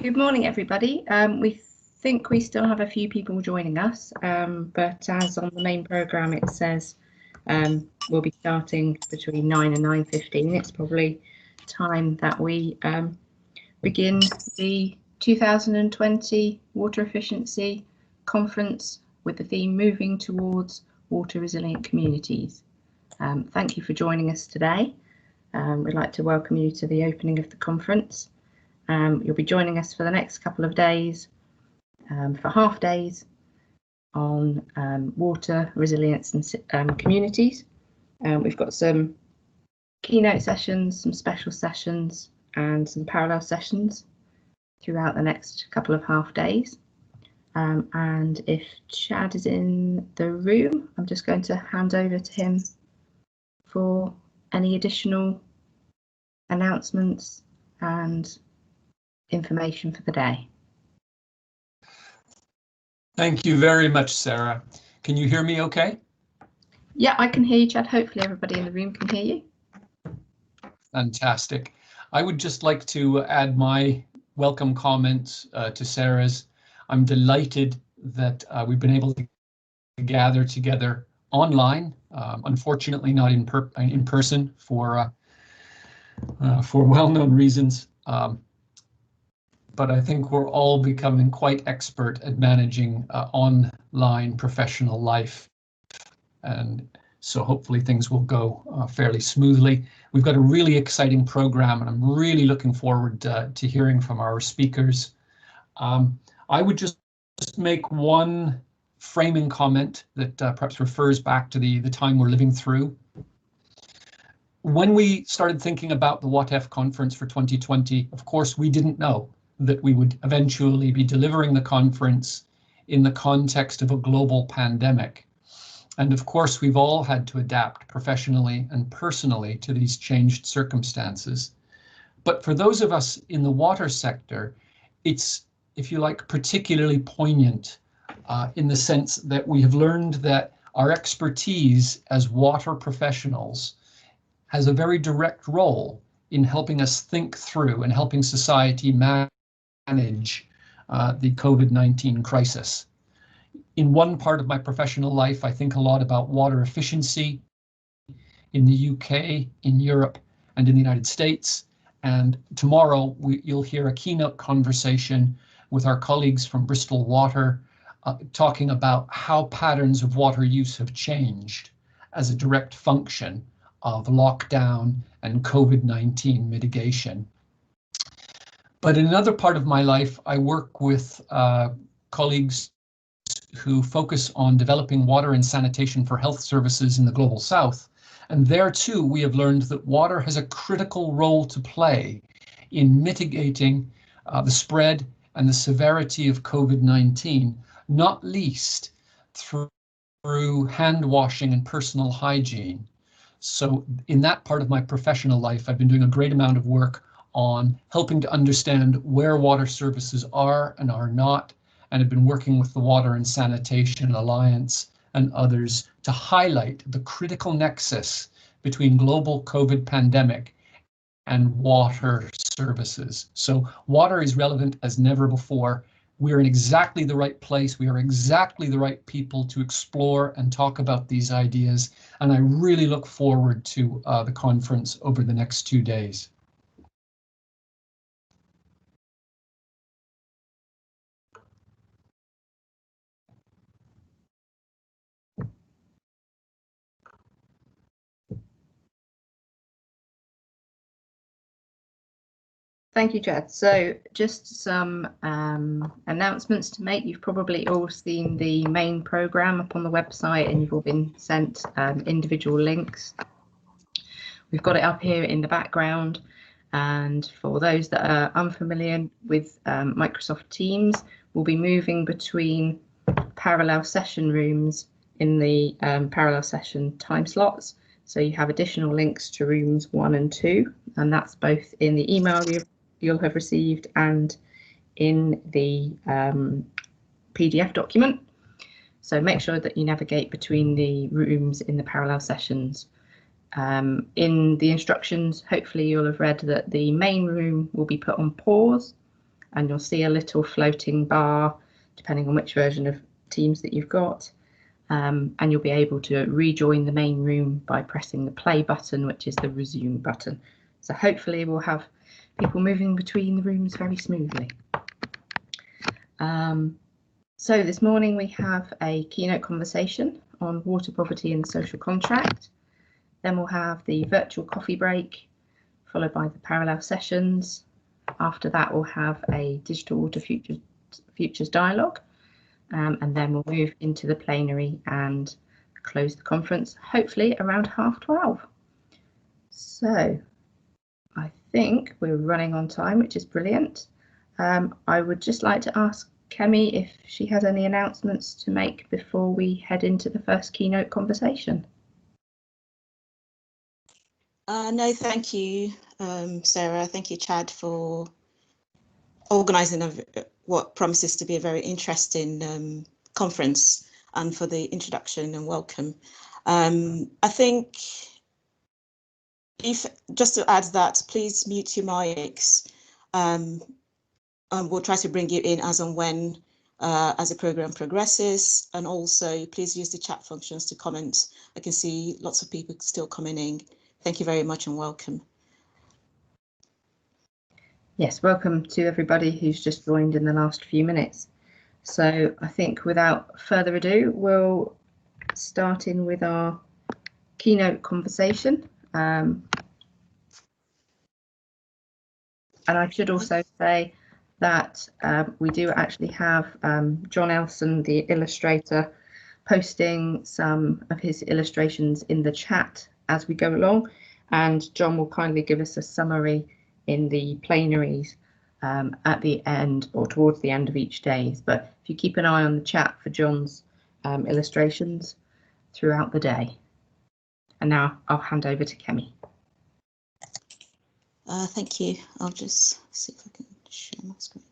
Good morning, everybody. We think we still have a few people joining us, but as on the main programme it says we'll be starting between 9 and 9:15. It's probably time that we begin the 2020 Water Efficiency Conference with the theme Moving Towards Water Resilient Communities. Thank you for joining us today. We'd like to welcome you to the opening of the conference. You'll be joining us for the next couple of days for half days on water resilience and communities. We've got some keynote sessions, some special sessions and some parallel sessions throughout the next couple of half days. And if Chad is in the room, I'm just going to hand over to him for any additional announcements and information for the day. Thank you very much, Sarah. Can you hear me okay? Yeah, I can hear you, Chad. Hopefully everybody in the room can hear you. Fantastic. I would just like to add my welcome comments to Sarah's. I'm delighted that we've been able to gather together online, unfortunately not in person for well-known reasons. But I think we're all becoming quite expert at managing online professional life. And so hopefully things will go fairly smoothly. We've got a really exciting program and I'm really looking forward to hearing from our speakers. I would just make one framing comment that perhaps refers back to the time we're living through. When we started thinking about the Watef conference for 2020, of course, we didn't know that we would eventually be delivering the conference in the context of a global pandemic. And of course, we've all had to adapt professionally and personally to these changed circumstances. But for those of us in the water sector, it's, if you like, particularly poignant in the sense that we have learned that our expertise as water professionals has a very direct role in helping us think through and helping society manage the COVID-19 crisis. In one part of my professional life, I think a lot about water efficiency in the UK, in Europe, and in the United States. And tomorrow you'll hear a keynote conversation with our colleagues from Bristol Water talking about how patterns of water use have changed as a direct function of lockdown and COVID-19 mitigation. But in another part of my life, I work with colleagues who focus on developing water and sanitation for health services in the Global South. And there too, we have learned that water has a critical role to play in mitigating the spread and the severity of COVID-19, not least through hand washing and personal hygiene. So in that part of my professional life, I've been doing a great amount of work on helping to understand where water services are and are not, and have been working with the Water and Sanitation Alliance and others to highlight the critical nexus between global COVID pandemic and water services. So water is relevant as never before. We're in exactly the right place. We are exactly the right people to explore and talk about these ideas. And I really look forward to the conference over the next 2 days. Thank you, Chad. So just some announcements to make. You've probably all seen the main programme up on the website and you've all been sent individual links. We've got it up here in the background. And for those that are unfamiliar with Microsoft Teams, we'll be moving between parallel session rooms in the parallel session time slots. So you have additional links to rooms 1 and 2, and that's both in the email you'll have received and in the PDF document. So make sure that you navigate between the rooms in the parallel sessions. In the instructions, hopefully you'll have read that the main room will be put on pause and you'll see a little floating bar, depending on which version of Teams that you've got. And you'll be able to rejoin the main room by pressing the play button, which is the resume button. So hopefully we'll have people moving between the rooms very smoothly. So this morning we have a keynote conversation on water poverty and the social contract. Then we'll have the virtual coffee break, followed by the parallel sessions. After that we'll have a digital water futures dialogue. And then we'll move into the plenary and close the conference, hopefully around 12:30. So I think we're running on time, which is brilliant. I would just like to ask Kemi if she has any announcements to make before we head into the first keynote conversation. No, thank you, Sarah. Thank you, Chad, for organising what promises to be a very interesting conference, and for the introduction and welcome. I think, if just to add that, please mute your mics. We'll try to bring you in as and when as the programme progresses, and also please use the chat functions to comment. I can see lots of people still coming in. Thank you very much and welcome. Yes, welcome to everybody who's just joined in the last few minutes. So I think without further ado, we'll start in with our keynote conversation. And I should also say that we do actually have John Elson, the illustrator, posting some of his illustrations in the chat as we go along, and John will kindly give us a summary in the plenaries at the end or towards the end of each day. But if you keep an eye on the chat for John's illustrations throughout the day. And now I'll hand over to Kemi. Thank you. I'll just see if I can share my screen.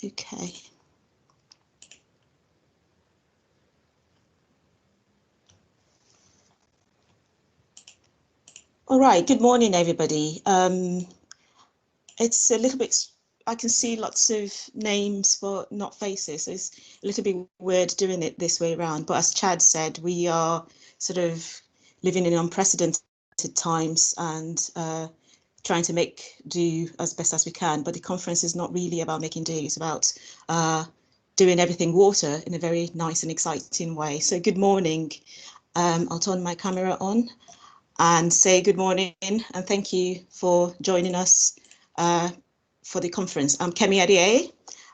Okay. All right, good morning, everybody. It's a little bit, I can see lots of names but not faces, so it's a little bit weird doing it this way around. But as Chad said, we are sort of living in unprecedented times and trying to make do as best as we can. But the conference is not really about making do, it's about doing everything water in a very nice and exciting way. So good morning. I'll turn my camera on and say good morning and thank you for joining us for the conference. I'm Kemi Adie.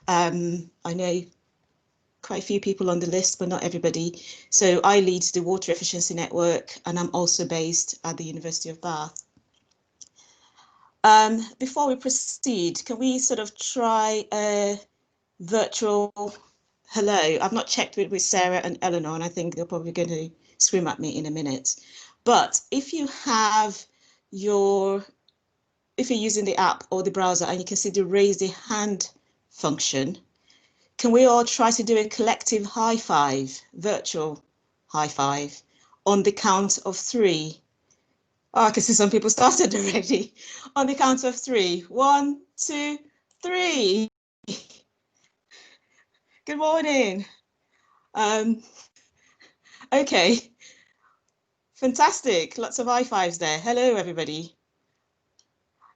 I know quite a few people on the list, but not everybody. So I lead the Water Efficiency Network, and I'm also based at the University of Bath. Before we proceed, can we sort of try a virtual hello? I've not checked with Sarah and Eleanor, and I think they're probably going to scream at me in a minute. But if you have if you're using the app or the browser and you can see the raise the hand function, can we all try to do a collective high five, virtual high five, on the count of 3? Oh, I can see some people started already. On the count of 3. 1, 2, 3. Good morning. Okay. Fantastic. Lots of high fives there. Hello, everybody.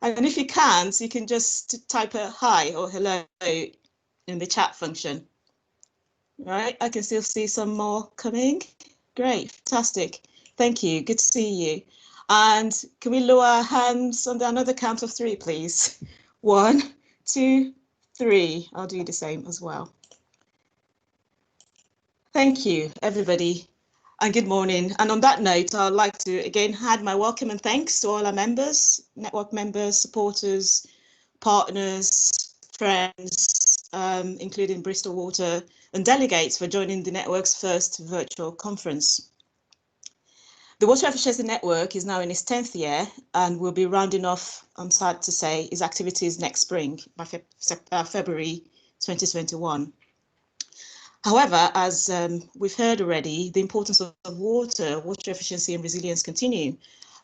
And if you can't, you can just type a hi or hello in the chat function. Right, I can still see some more coming. Great, fantastic. Thank you. Good to see you. And can we lower our hands on another count of 3, please? 1, 2, 3. I'll do the same as well. Thank you, everybody. And good morning. And on that note, I'd like to again add my welcome and thanks to all our members, network members, supporters, partners, friends, including Bristol Water, and delegates for joining the network's first virtual conference. The Water Efficiency Network is now in its 10th year and will be rounding off, I'm sad to say, its activities next spring by February 2021. However, as we've heard already, the importance of water efficiency and resilience continue,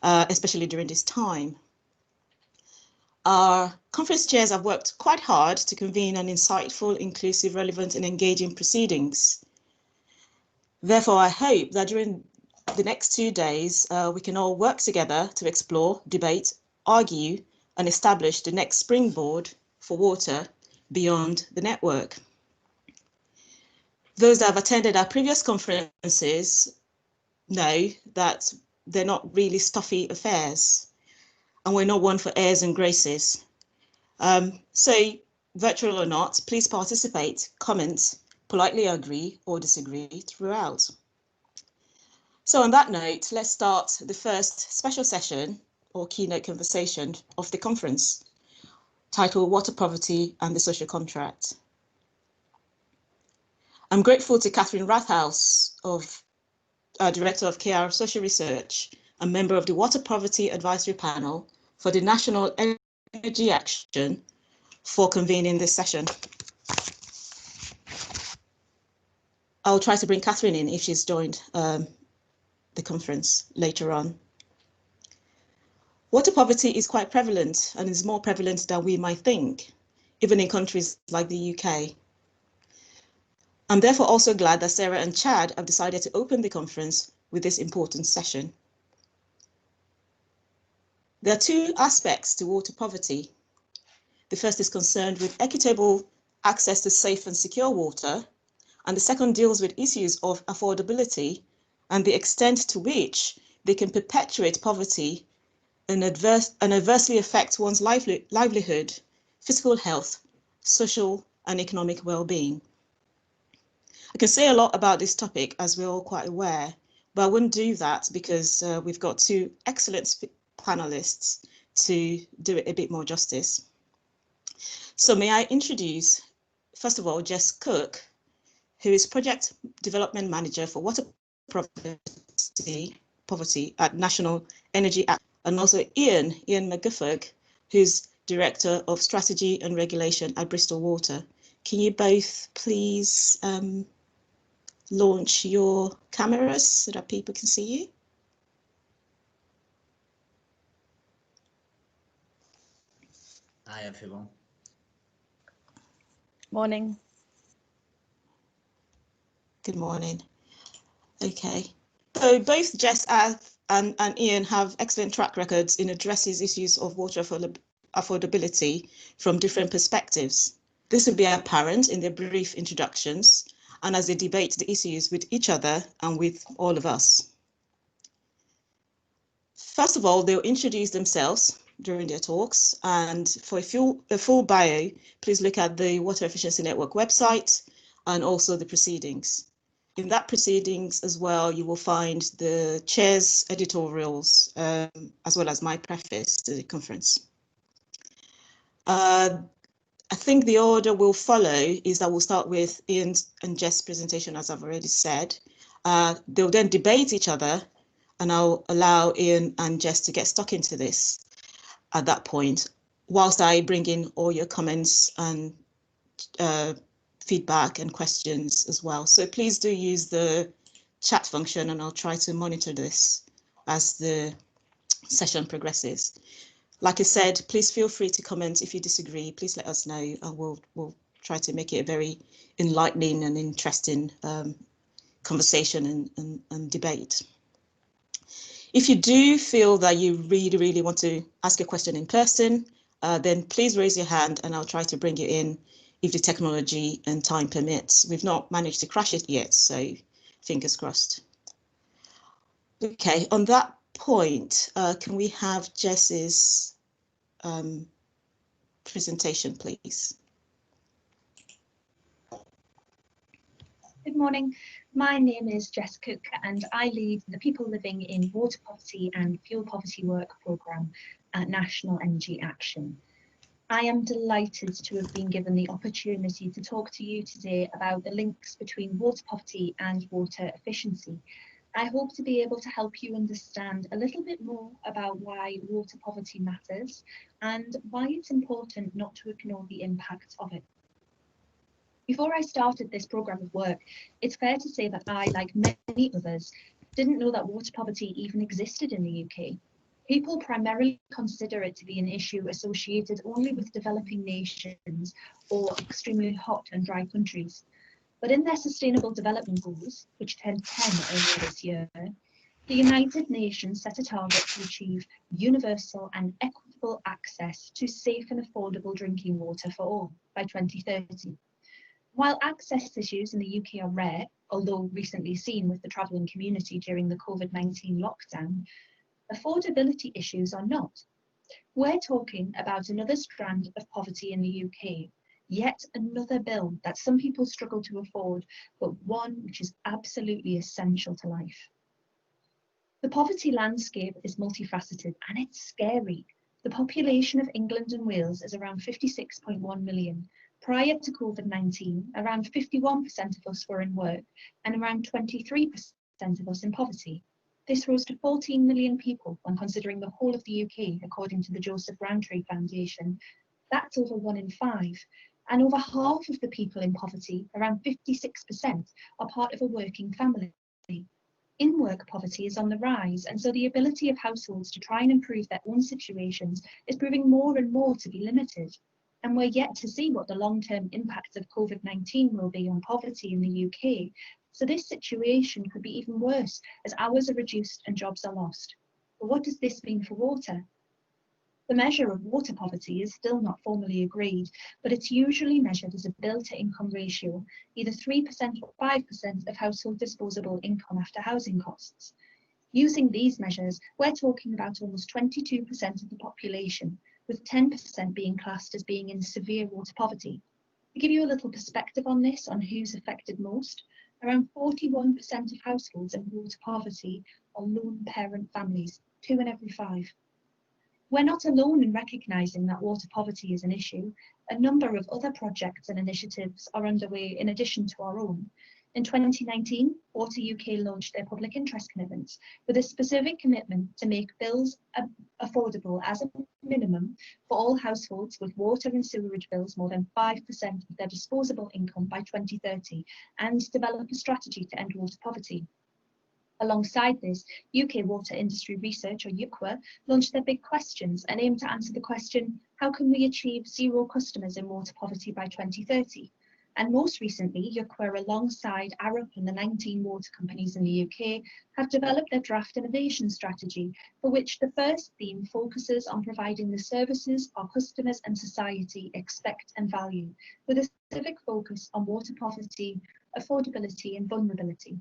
especially during this time. Our conference chairs have worked quite hard to convene an insightful, inclusive, relevant and engaging proceedings. Therefore, I hope that during the next 2 days, we can all work together to explore, debate, argue and establish the next springboard for water beyond the network. Those that have attended our previous conferences know that they're not really stuffy affairs, and we're not one for airs and graces. So virtual or not, please participate, comment, politely agree or disagree throughout. So on that note, let's start the first special session or keynote conversation of the conference, titled Water Poverty and the Social Contract. I'm grateful to Catherine Rathouse, Director of KR Social Research, a member of the Water Poverty Advisory Panel for the National Energy Action, for convening this session. I'll try to bring Catherine in if she's joined the conference later on. Water poverty is quite prevalent and is more prevalent than we might think, even in countries like the UK. I'm therefore also glad that Sarah and Chad have decided to open the conference with this important session. There are two aspects to water poverty. The first is concerned with equitable access to safe and secure water, and the second deals with issues of affordability and the extent to which they can perpetuate poverty and adversely affect one's livelihood, physical health, social and economic well-being. I can say a lot about this topic, as we're all quite aware, but I wouldn't do that because we've got two excellent panelists to do it a bit more justice. So may I introduce, first of all, Jess Cook, who is Project Development Manager for Water Poverty at National Energy Action, and also Iain McGuffog, who's Director of Strategy and Regulation at Bristol Water. Can you both please launch your cameras so that people can see you? Hi everyone. Morning. Good morning. Okay, so both Jess and Iain have excellent track records in addressing issues of water affordability from different perspectives. This will be apparent in their brief introductions and as they debate the issues with each other and with all of us. First of all, they'll introduce themselves during their talks, and for a full bio, please look at the Water Efficiency Network website and also the proceedings. In that proceedings as well, you will find the chair's editorials, as well as my preface to the conference. I think the order we'll follow is that we'll start with Iain and Jess' presentation, as I've already said. They'll then debate each other, and I'll allow Iain and Jess to get stuck into this at that point, whilst I bring in all your comments and feedback and questions as well. So please do use the chat function, and I'll try to monitor this as the session progresses. Like I said, please feel free to comment if you disagree. Please let us know, and we'll try to make it a very enlightening and interesting conversation and debate. If you do feel that you really want to ask a question in person, then please raise your hand and I'll try to bring you in if the technology and time permits. We've not managed to crash it yet, so fingers crossed. Okay, on that point, can we have Jess's presentation, please? Good morning. My name is Jess Cook and I lead the People Living in Water Poverty and Fuel Poverty Work Programme at National Energy Action. I am delighted to have been given the opportunity to talk to you today about the links between water poverty and water efficiency. I hope to be able to help you understand a little bit more about why water poverty matters and why it's important not to ignore the impact of it. Before I started this programme of work, it's fair to say that I, like many others, didn't know that water poverty even existed in the UK. People primarily consider it to be an issue associated only with developing nations or extremely hot and dry countries. But in their Sustainable Development Goals, which turned 10 earlier this year, the United Nations set a target to achieve universal and equitable access to safe and affordable drinking water for all by 2030. While access issues in the UK are rare, although recently seen with the travelling community during the COVID-19 lockdown, affordability issues are not. We're talking about another strand of poverty in the UK, yet another bill that some people struggle to afford, but one which is absolutely essential to life. The poverty landscape is multifaceted and it's scary. The population of England and Wales is around 56.1 million. Prior to COVID-19, around 51% of us were in work and around 23% of us in poverty. This rose to 14 million people when considering the whole of the UK, according to the Joseph Rowntree Foundation. That's over 1 in 5. And over half of the people in poverty, around 56%, are part of a working family. In-work poverty is on the rise, and so the ability of households to try and improve their own situations is proving more and more to be limited. And we're yet to see what the long-term impacts of COVID-19 will be on poverty in the UK. So this situation could be even worse as hours are reduced and jobs are lost. But what does this mean for water? The measure of water poverty is still not formally agreed, but it's usually measured as a bill-to-income ratio, either 3% or 5% of household disposable income after housing costs. Using these measures, we're talking about almost 22% of the population, with 10% being classed as being in severe water poverty. To give you a little perspective on this, on who's affected most, around 41% of households in water poverty are lone parent families, 2 in every 5. We're not alone in recognising that water poverty is an issue. A number of other projects and initiatives are underway in addition to our own. In 2019, Water UK launched their public interest commitments with a specific commitment to make bills affordable as a minimum for all households with water and sewerage bills more than 5% of their disposable income by 2030 and develop a strategy to end water poverty. Alongside this, UK Water Industry Research, or UKWA, launched their Big Questions and aimed to answer the question, how can we achieve zero customers in water poverty by 2030? And most recently, UKWA, alongside Arup and the 19 water companies in the UK, have developed their draft innovation strategy, for which the first theme focuses on providing the services our customers and society expect and value, with a specific focus on water poverty, affordability and vulnerability.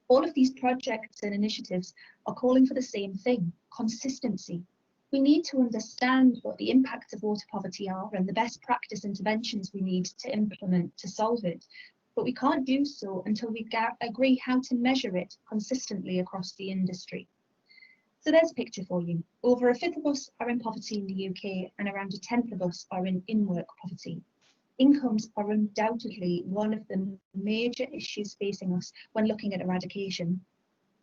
All of these projects and initiatives are calling for the same thing, consistency. We need to understand what the impacts of water poverty are and the best practice interventions we need to implement to solve it. But we can't do so until we agree how to measure it consistently across the industry. So there's a picture for you. Over a fifth of us are in poverty in the UK and around a tenth of us are in-work poverty. Incomes are undoubtedly one of the major issues facing us when looking at eradication.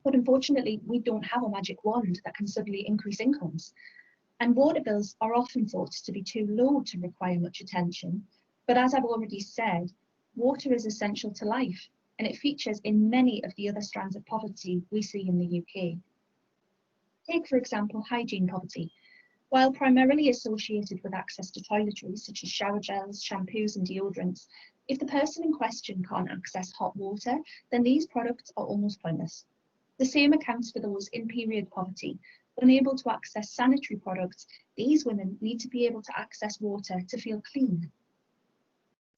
But unfortunately, we don't have a magic wand that can suddenly increase incomes. And water bills are often thought to be too low to require much attention. But as I've already said, water is essential to life, and it features in many of the other strands of poverty we see in the UK. Take, for example, hygiene poverty. While primarily associated with access to toiletries, such as shower gels, shampoos and deodorants, if the person in question can't access hot water, then these products are almost pointless. The same accounts for those in period poverty. Unable to access sanitary products, these women need to be able to access water to feel clean.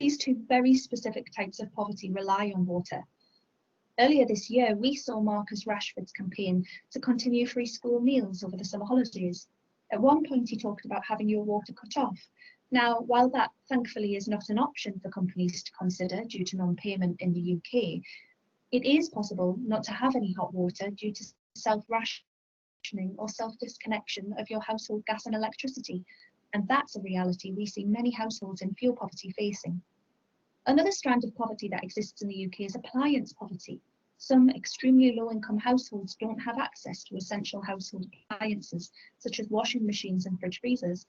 These two very specific types of poverty rely on water. Earlier this year, we saw Marcus Rashford's campaign to continue free school meals over the summer holidays. At one point, he talked about having your water cut off. Now, while that thankfully is not an option for companies to consider due to non-payment in the UK, it is possible not to have any hot water due to self-rationing or self-disconnection of your household gas and electricity. And that's a reality we see many households in fuel poverty facing. Another strand of poverty that exists in the UK is appliance poverty. Some extremely low-income households don't have access to essential household appliances, such as washing machines and fridge freezers.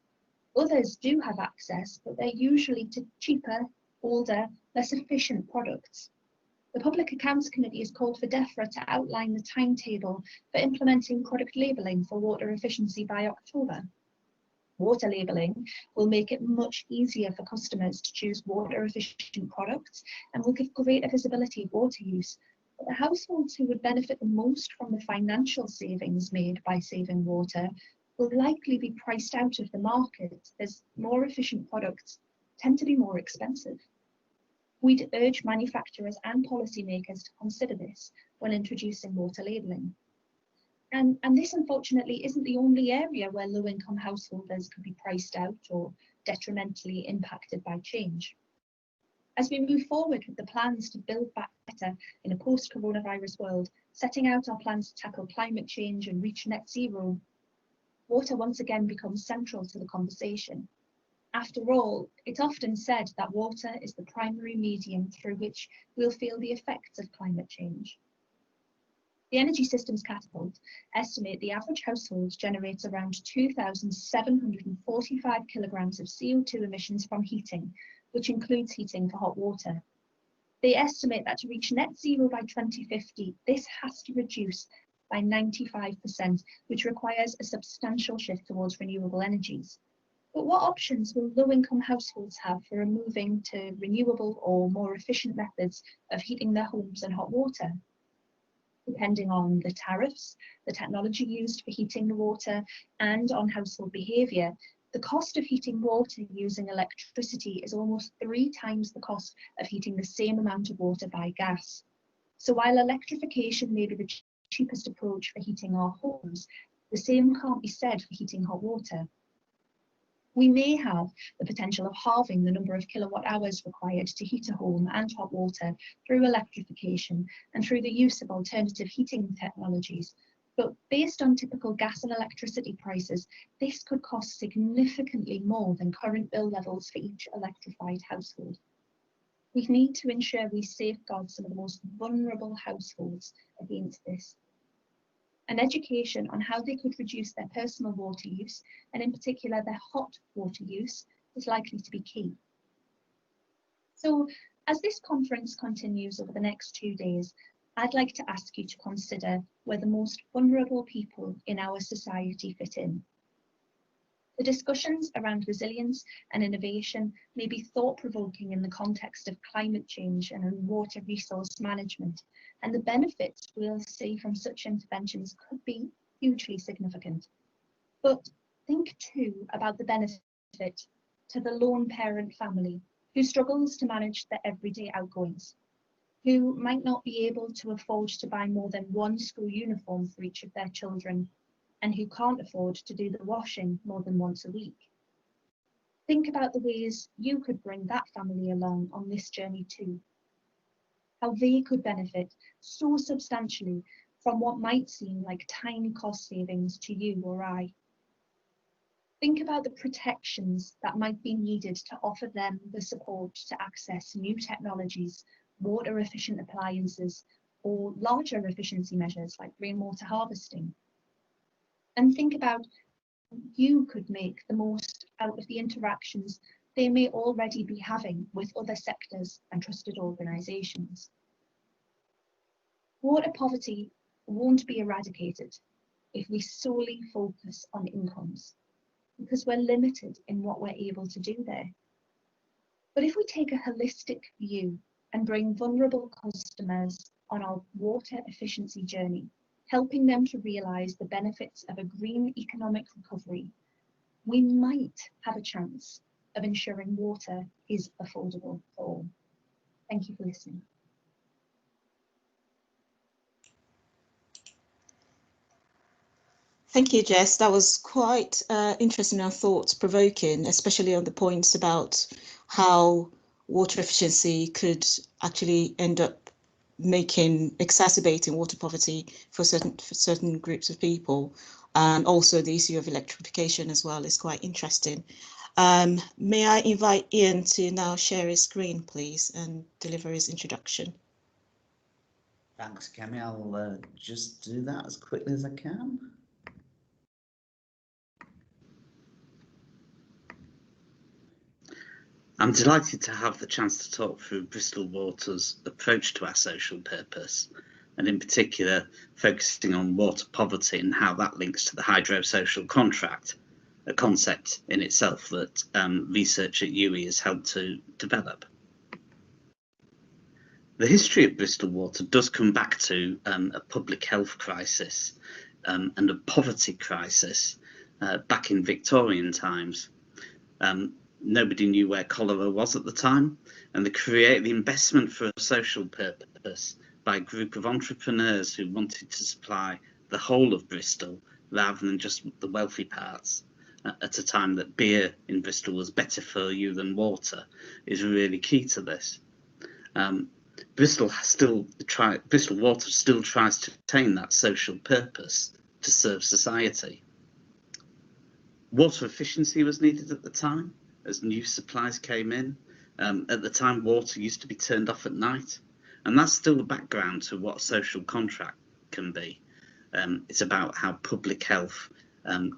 Others do have access, but they're usually to cheaper older, less efficient products. The Public Accounts Committee has called for DEFRA to outline the timetable for implementing product labelling for water efficiency by October. Water labelling will make it much easier for customers to choose water efficient products and will give greater visibility of water use. But the households who would benefit the most from the financial savings made by saving water will likely be priced out of the market, as more efficient products tend to be more expensive. We'd urge manufacturers and policymakers to consider this when introducing water labelling. And this unfortunately isn't the only area where low-income householders could be priced out or detrimentally impacted by change. As we move forward with the plans to build back better in a post-coronavirus world, setting out our plans to tackle climate change and reach net zero, water once again becomes central to the conversation. After all, it's often said that water is the primary medium through which we'll feel the effects of climate change. The Energy Systems Catapult estimate the average household generates around 2,745 kilograms of CO2 emissions from heating, which includes heating for hot water. They estimate that to reach net zero by 2050, this has to reduce by 95%, which requires a substantial shift towards renewable energies. But what options will low-income households have for moving to renewable or more efficient methods of heating their homes and hot water? Depending on the tariffs, the technology used for heating the water, and on household behaviour, the cost of heating water using electricity is almost 3 times the cost of heating the same amount of water by gas. So while electrification may be the cheapest approach for heating our homes, the same can't be said for heating hot water. We may have the potential of halving the number of kilowatt hours required to heat a home and hot water through electrification and through the use of alternative heating technologies. But based on typical gas and electricity prices, this could cost significantly more than current bill levels for each electrified household. We need to ensure we safeguard some of the most vulnerable households against this. And education on how they could reduce their personal water use, and in particular their hot water use, is likely to be key. So as this conference continues over the next 2 days, I'd like to ask you to consider where the most vulnerable people in our society fit in. The discussions around resilience and innovation may be thought-provoking in the context of climate change and water resource management, and the benefits we'll see from such interventions could be hugely significant. But think too about the benefit to the lone parent family who struggles to manage their everyday outgoings, who might not be able to afford to buy more than one school uniform for each of their children, and who can't afford to do the washing more than once a week. Think about the ways you could bring that family along on this journey too. How they could benefit so substantially from what might seem like tiny cost savings to you or I. Think about the protections that might be needed to offer them the support to access new technologies, water efficient appliances, or larger efficiency measures like rainwater harvesting. And think about how you could make the most out of the interactions they may already be having with other sectors and trusted organisations. Water poverty won't be eradicated if we solely focus on incomes, because we're limited in what we're able to do there. But if we take a holistic view and bring vulnerable customers on our water efficiency journey, helping them to realise the benefits of a green economic recovery, we might have a chance of ensuring water is affordable for all. Thank you for listening. Thank you, Jess. That was quite interesting and thought-provoking, especially on the points about how water efficiency could actually end up exacerbating water poverty for certain groups of people, and also the issue of electrification as well is quite interesting. May I invite Iain to now share his screen, please, and deliver his introduction. Thanks, Kemi. I'll just do that as quickly as I can. I'm delighted to have the chance to talk through Bristol Water's approach to our social purpose, and in particular focusing on water poverty and how that links to the hydro-social contract, a concept in itself that research at UWE has helped to develop. The history of Bristol Water does come back to a public health crisis and a poverty crisis back in Victorian times. Nobody knew where cholera was at the time, and the investment for a social purpose by a group of entrepreneurs who wanted to supply the whole of Bristol rather than just the wealthy parts at a time that beer in Bristol was better for you than water is really key to this. Bristol Water still tries to attain that social purpose to serve society. Water efficiency was needed at the time as new supplies came in. At the time, water used to be turned off at night, and that's still the background to what a social contract can be. It's about how public health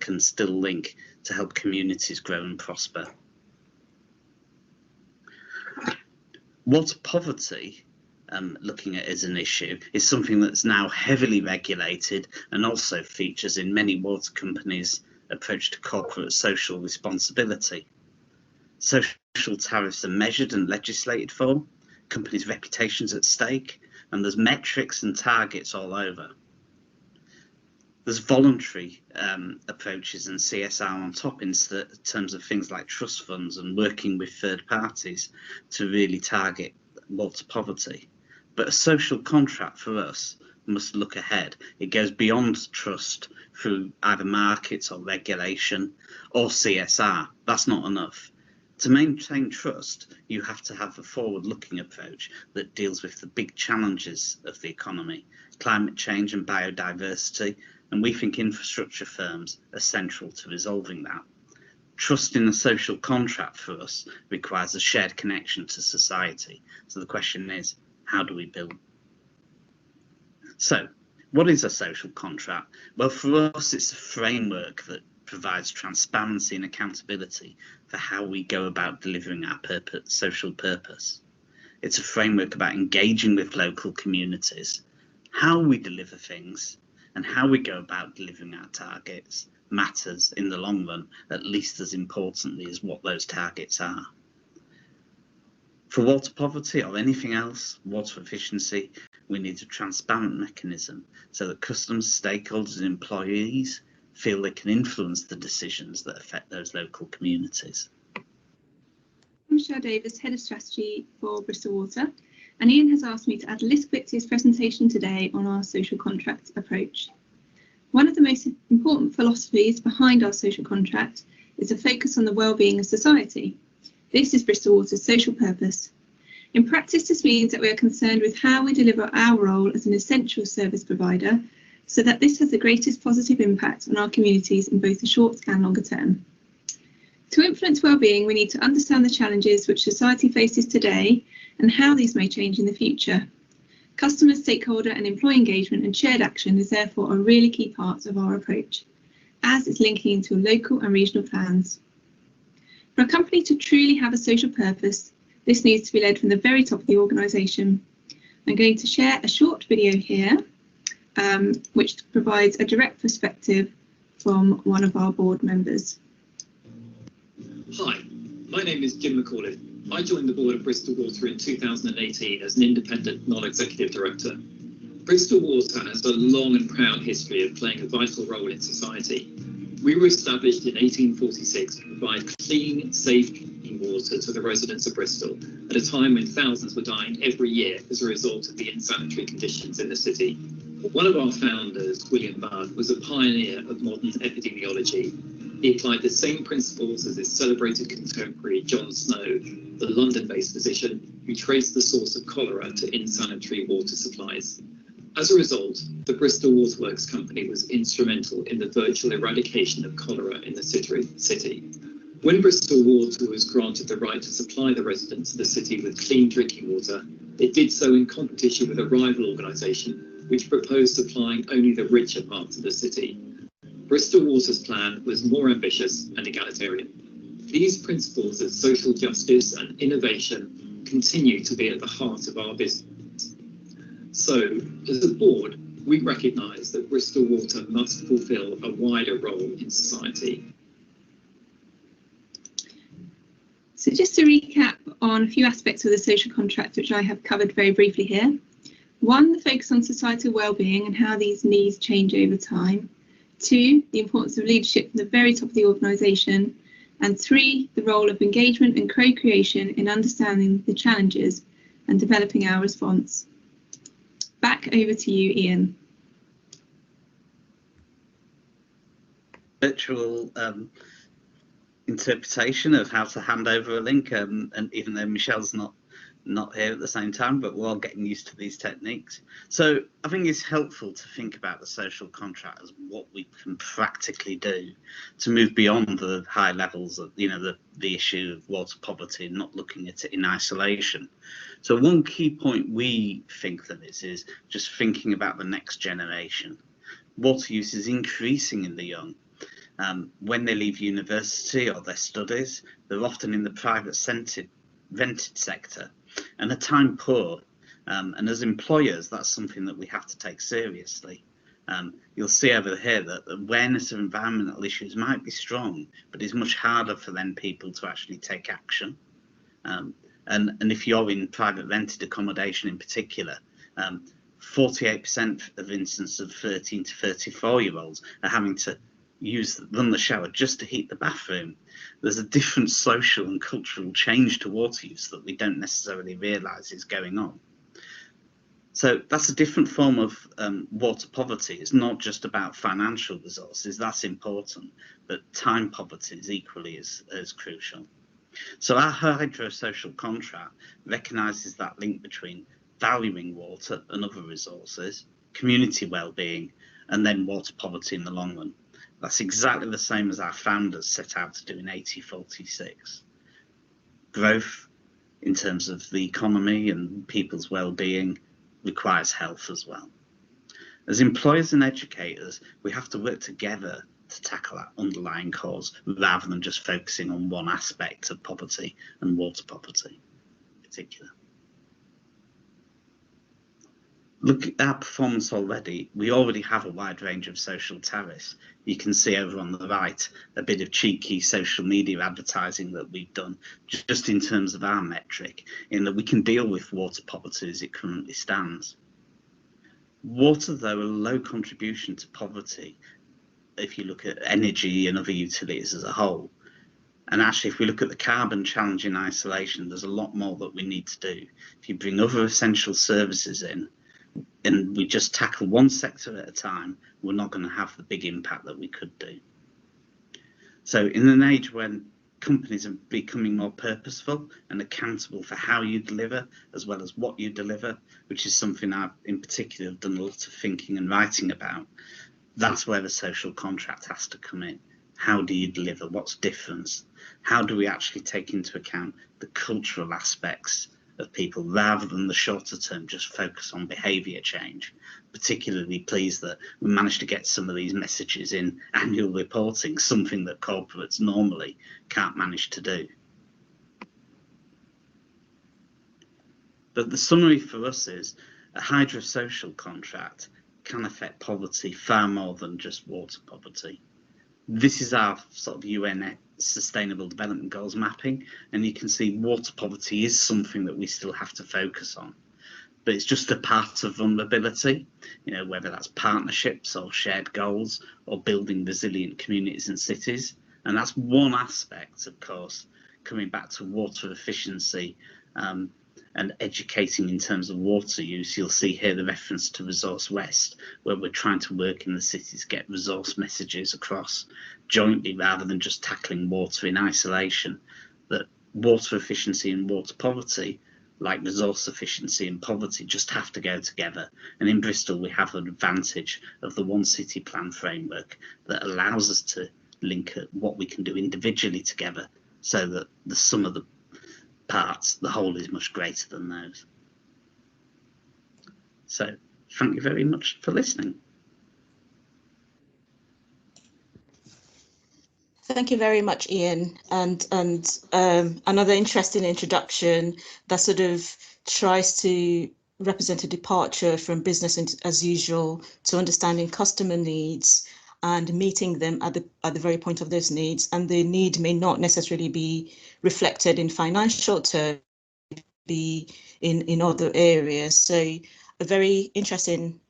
can still link to help communities grow and prosper. Water poverty, looking at as an issue, is something that's now heavily regulated and also features in many water companies' approach to corporate social responsibility. Social tariffs are measured and legislated for, companies' reputations at stake, and there's metrics and targets all over. There's voluntary approaches and CSR on top in terms of things like trust funds and working with third parties to really target water poverty. But a social contract for us must look ahead. It goes beyond trust through either markets or regulation or CSR. That's not enough. To maintain trust, you have to have a forward-looking approach that deals with the big challenges of the economy, climate change and biodiversity, and we think infrastructure firms are central to resolving that. Trust in a social contract for us requires a shared connection to society. So the question is, how do we build? So, what is a social contract? Well, for us, it's a framework that provides transparency and accountability for how we go about delivering our social purpose. It's a framework about engaging with local communities, how we deliver things, and how we go about delivering our targets matters in the long run, at least as importantly as what those targets are. For water poverty or anything else, water efficiency, we need a transparent mechanism so that customers, stakeholders and employees feel they can influence the decisions that affect those local communities. I'm Michelle Davis, Head of Strategy for Bristol Water, and Iain has asked me to add a little bit to his presentation today on our social contract approach. One of the most important philosophies behind our social contract is a focus on the well-being of society. This is Bristol Water's social purpose. In practice, this means that we are concerned with how we deliver our role as an essential service provider so that this has the greatest positive impact on our communities in both the short and longer term. To influence well-being, we need to understand the challenges which society faces today and how these may change in the future. Customer, stakeholder and employee engagement and shared action is therefore a really key part of our approach, as it's linking into local and regional plans. For a company to truly have a social purpose, this needs to be led from the very top of the organisation. I'm going to share a short video here, which provides a direct perspective from one of our board members. Hi, my name is Jim Mccauley. I joined the board of Bristol Water in 2018 as an independent non-executive director. Bristol Water has a long and proud history of playing a vital role in society. We were established in 1846 to provide clean, safe drinking water to the residents of Bristol at a time when thousands were dying every year as a result of the insanitary conditions in the city. One of our founders, William Budd, was a pioneer of modern epidemiology. He applied the same principles as his celebrated contemporary John Snow, the London-based physician who traced the source of cholera to insanitary water supplies. As a result, the Bristol Waterworks Company was instrumental in the virtual eradication of cholera in the city. When Bristol Water was granted the right to supply the residents of the city with clean drinking water, it did so in competition with a rival organisation which proposed supplying only the richer parts of the city. Bristol Water's plan was more ambitious and egalitarian. These principles of social justice and innovation continue to be at the heart of our business. So, as a board, we recognise that Bristol Water must fulfil a wider role in society. So just to recap on a few aspects of the social contract, which I have covered very briefly here. 1, the focus on societal wellbeing and how these needs change over time. 2, the importance of leadership from the very top of the organisation. And 3, the role of engagement and co-creation in understanding the challenges and developing our response. Back over to you, Iain. Virtual interpretation of how to hand over a link, and even though Michelle's not here at the same time, but we're all getting used to these techniques. So I think it's helpful to think about the social contract as what we can practically do to move beyond the high levels of, the issue of water poverty and not looking at it in isolation. So one key point we think that is just thinking about the next generation. Water use is increasing in the young. When they leave university or their studies, they're often in the private rented sector and are time poor. And as employers, that's something that we have to take seriously. You'll see over here that the awareness of environmental issues might be strong, but it's much harder for then people to actually take action. And if you're in private rented accommodation in particular, 48% of instances of 13 to 34-year-olds are having to run the shower just to heat the bathroom. There's a different social and cultural change to water use that we don't necessarily realise is going on. So that's a different form of water poverty. It's not just about financial resources, that's important, but time poverty is equally as crucial. So our hydro-social contract recognises that link between valuing water and other resources, community well-being, and then water poverty in the long run. That's exactly the same as our founders set out to do in 1846. Growth in terms of the economy and people's well-being requires health as well. As employers and educators, we have to work together to tackle that underlying cause rather than just focusing on one aspect of poverty and water poverty in particular. Look at our performance already. We already have a wide range of social tariffs. You can see over on the right a bit of cheeky social media advertising that we've done just in terms of our metric, in that we can deal with water poverty as it currently stands. Water, though, a low contribution to poverty if you look at energy and other utilities as a whole. And actually, if we look at the carbon challenge in isolation, there's a lot more that we need to do. If you bring other essential services in, and we just tackle one sector at a time, we're not going to have the big impact that we could do. So in an age when companies are becoming more purposeful and accountable for how you deliver as well as what you deliver, which is something I've in particular done a lot of thinking and writing about, that's where the social contract has to come in. How do you deliver? What's different? How do we actually take into account the cultural aspects of people rather than the shorter term just focus on behaviour change? Particularly pleased that we managed to get some of these messages in annual reporting, something that corporates normally can't manage to do. But the summary for us is a hydro-social contract can affect poverty far more than just water poverty. This is our sort of UN Sustainable Development Goals mapping, and you can see water poverty is something that we still have to focus on. But it's just a part of vulnerability, whether that's partnerships or shared goals or building resilient communities and cities. And that's one aspect, of course, coming back to water efficiency and educating in terms of water use. You'll see here the reference to Resource West, where we're trying to work in the cities, get resource messages across jointly rather than just tackling water in isolation. That water efficiency and water poverty, like resource efficiency and poverty, just have to go together. And in Bristol, we have an advantage of the One City Plan framework that allows us to link at what we can do individually together, so that the sum of the parts, the whole, is much greater than those. So thank you very much for listening. Thank you very much, Iain. And another interesting introduction that sort of tries to represent a departure from business as usual to understanding customer needs and meeting them at the very point of those needs. And the need may not necessarily be reflected in financial terms, be in other areas. So a very interesting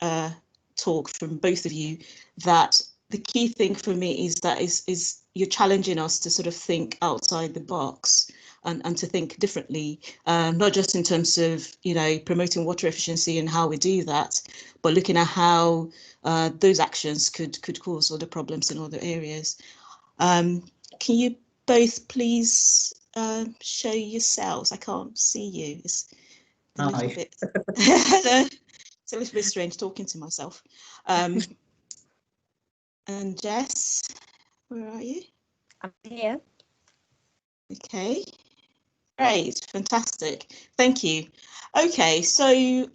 talk from both of you. That the key thing for me is that is you're challenging us to sort of think outside the box and to think differently, not just in terms of, you know, promoting water efficiency and how we do that, but looking at how those actions could cause other problems in other areas. Can you both please show yourselves? I can't see you. It's a little bit it's a little bit strange talking to myself. And Jess, where are you? I'm here. Okay, great, fantastic, thank you. Okay, so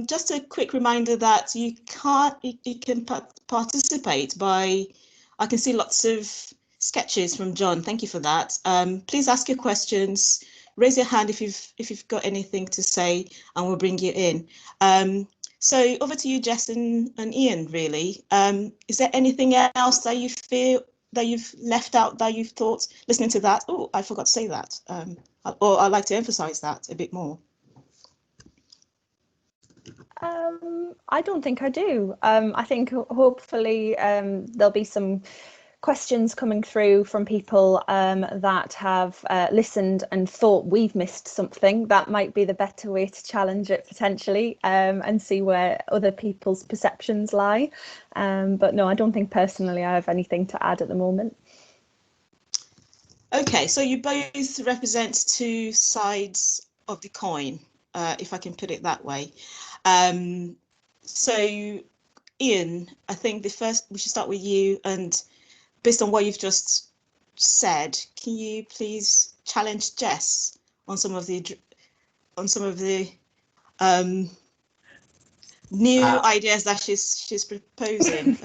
just a quick reminder that you can participate by, I can see lots of sketches from John, thank you for that. Please ask your questions, raise your hand if you've got anything to say, and we'll bring you in. So over to you, Jess and Iain, really. Is there anything else that you feel that you've left out, that you've thought, listening to that, oh, I forgot to say that, or I'd like to emphasize that a bit more? I don't think I do. I think hopefully there'll be some questions coming through from people that have listened and thought we've missed something. That might be the better way to challenge it potentially, and see where other people's perceptions lie. But no, I don't think personally I have anything to add at the moment. Okay, so you both represent two sides of the coin, if I can put it that way. So Iain, I think we should start with you, and based on what you've just said, can you please challenge Jess on some of the new ideas that she's proposing?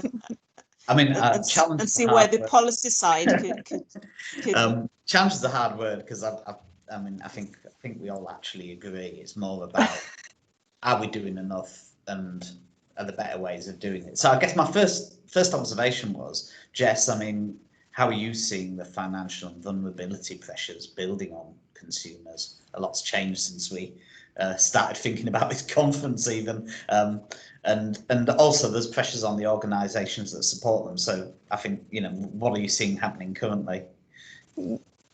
I mean, challenge and see where the policy side could challenge is a hard word, because I mean, I think we all actually agree. It's more about, are we doing enough, and are there better ways of doing it? So I guess my first observation was, Jess, I mean, how are you seeing the financial and vulnerability pressures building on consumers? A lot's changed since we started thinking about this conference even, and also there's pressures on the organisations that support them. So I think, you know, what are you seeing happening currently?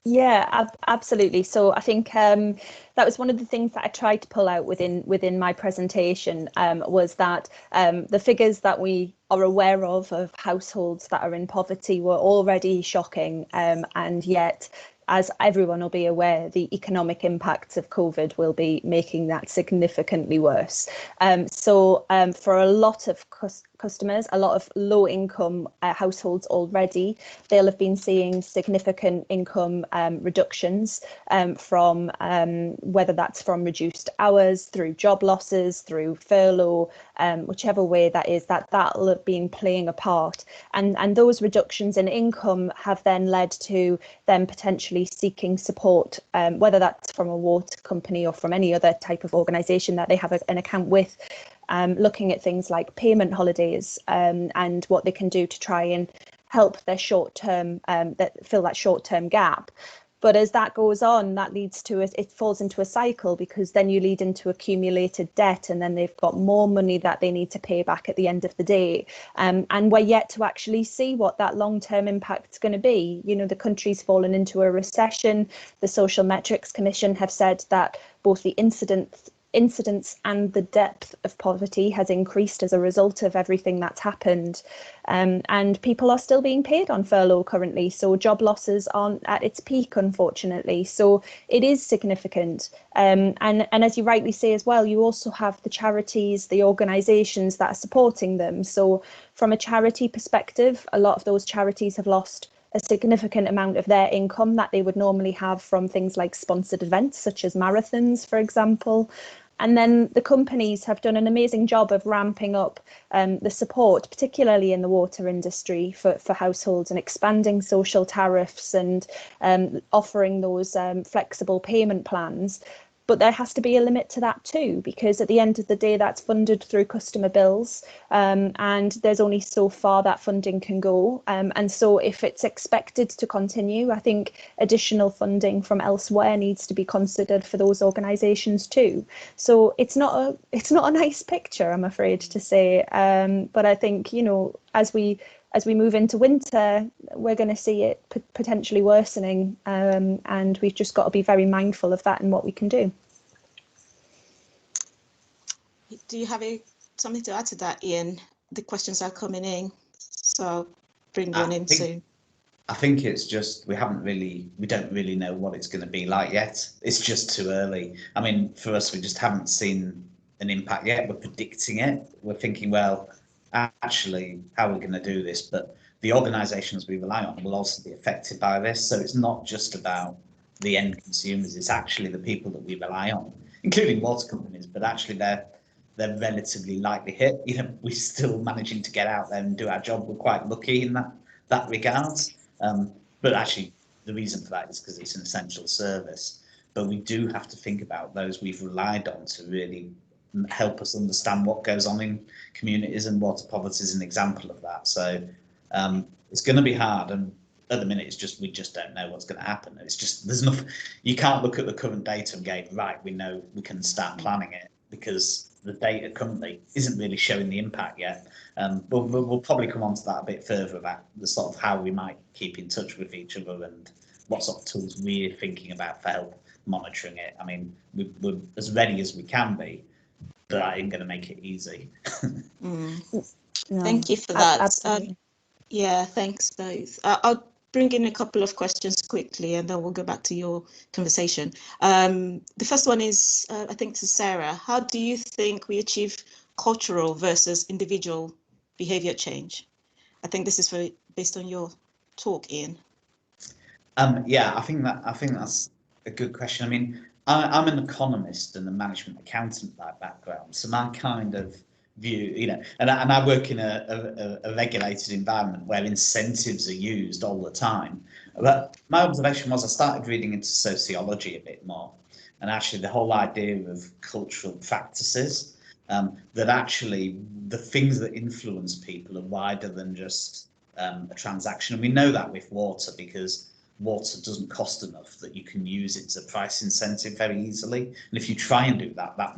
Yeah, absolutely. So I think that was one of the things that I tried to pull out within my presentation, was that the figures that we are aware of households that are in poverty were already shocking, and yet, as everyone will be aware, the economic impacts of COVID will be making that significantly worse. So for a lot of customers, a lot of low income households already, they'll have been seeing significant income reductions from whether that's from reduced hours, through job losses, through furlough, whichever way that is, that'll have been playing a part. And those reductions in income have then led to them potentially seeking support, whether that's from a water company or from any other type of organisation that they have an account with, looking at things like payment holidays, and what they can do to try and help their short-term, fill that short-term gap. But as that goes on, that leads to it falls into a cycle, because then you lead into accumulated debt, and then they've got more money that they need to pay back at the end of the day. And we're yet to actually see what that long-term impact is going to be. You know, the country's fallen into a recession. The Social Metrics Commission have said that both the incidence and the depth of poverty has increased as a result of everything that's happened. And people are still being paid on furlough currently, so job losses aren't at its peak, unfortunately. So it is significant. And as you rightly say as well, you also have the charities, the organisations that are supporting them. So from a charity perspective, a lot of those charities have lost a significant amount of their income that they would normally have from things like sponsored events, such as marathons, for example. And then the companies have done an amazing job of ramping up the support, particularly in the water industry for households, and expanding social tariffs and offering those flexible payment plans. But there has to be a limit to that too, because at the end of the day, that's funded through customer bills, and there's only so far that funding can go. And so if it's expected to continue, I think additional funding from elsewhere needs to be considered for those organisations too. So it's not a nice picture, I'm afraid to say. But I think, you know, as we move into winter, we're going to see it potentially worsening, and we've just got to be very mindful of that and what we can do. Do you have something to add to that, Iain? The questions are coming in, so bring one in soon. I think it's just we don't really know what it's going to be like yet. It's just too early. I mean, for us, we just haven't seen an impact yet. We're predicting it. We're thinking, well, actually, how are we going to do this? But the organisations we rely on will also be affected by this. So it's not just about the end consumers. It's actually the people that we rely on, including water companies. But actually, they're relatively lightly hit. You know, we're still managing to get out there and do our job. We're quite lucky in that regard. But actually, the reason for that is because it's an essential service. But we do have to think about those we've relied on to really help us understand what goes on in communities, and water poverty is an example of that. So it's going to be hard, and at the minute it's just we just don't know what's going to happen. It's just there's nothing. You can't look at the current data and go, right, we know we can start planning it, because the data currently isn't really showing the impact yet. But we'll probably come on to that a bit further about the sort of how we might keep in touch with each other and what sort of tools we're thinking about for help monitoring it. I mean, we're as ready as we can be, but that ain't going to make it easy. No, thank you for that. Yeah, thanks both. I'll bring in a couple of questions quickly, and then we'll go back to your conversation. The first one is, I think, to Sarah. How do you think we achieve cultural versus individual behaviour change? I think this is based on your talk, Iain. Yeah, I think that's a good question. I mean, I'm an economist and a management accountant by background, so my kind of view, you know, and I work in a regulated environment where incentives are used all the time. But my observation was I started reading into sociology a bit more, and actually the whole idea of cultural practices, that actually the things that influence people are wider than just a transaction. And we know that with water, because water doesn't cost enough that you can use it as a price incentive very easily. And if you try and do that, that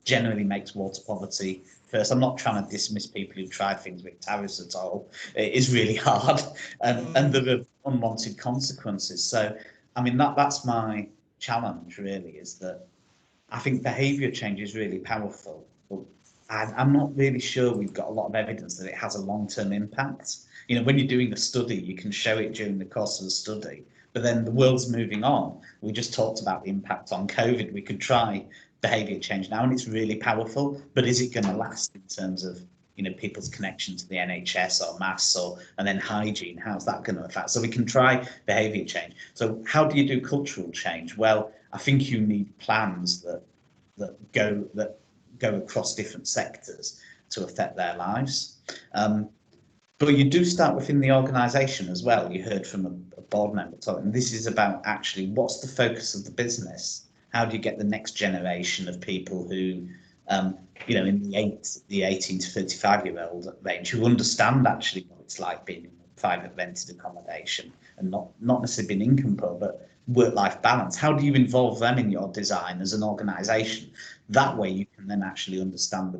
generally makes water poverty first. I'm not trying to dismiss people who try things with tariffs at all. It is really hard, and there are unwanted consequences. So, I mean, that's my challenge really, is that I think behaviour change is really powerful, but I'm not really sure we've got a lot of evidence that it has a long-term impact. You know, when you're doing a study, you can show it during the course of the study, but then the world's moving on. We just talked about the impact on COVID. We could try behaviour change now, and it's really powerful, but is it going to last in terms of, you know, people's connection to the NHS or maths, and then hygiene? How's that going to affect? So we can try behaviour change. So how do you do cultural change? Well, I think you need plans that go across different sectors to affect their lives. But you do start within the organisation as well. You heard from a board member talking. This is about actually what's the focus of the business. How do you get the next generation of people who, you know, in the 18 to 35-year-old range, who understand actually what it's like being in a private rented accommodation and not necessarily being income poor, but work-life balance. How do you involve them in your design as an organisation? That way, you can then actually understand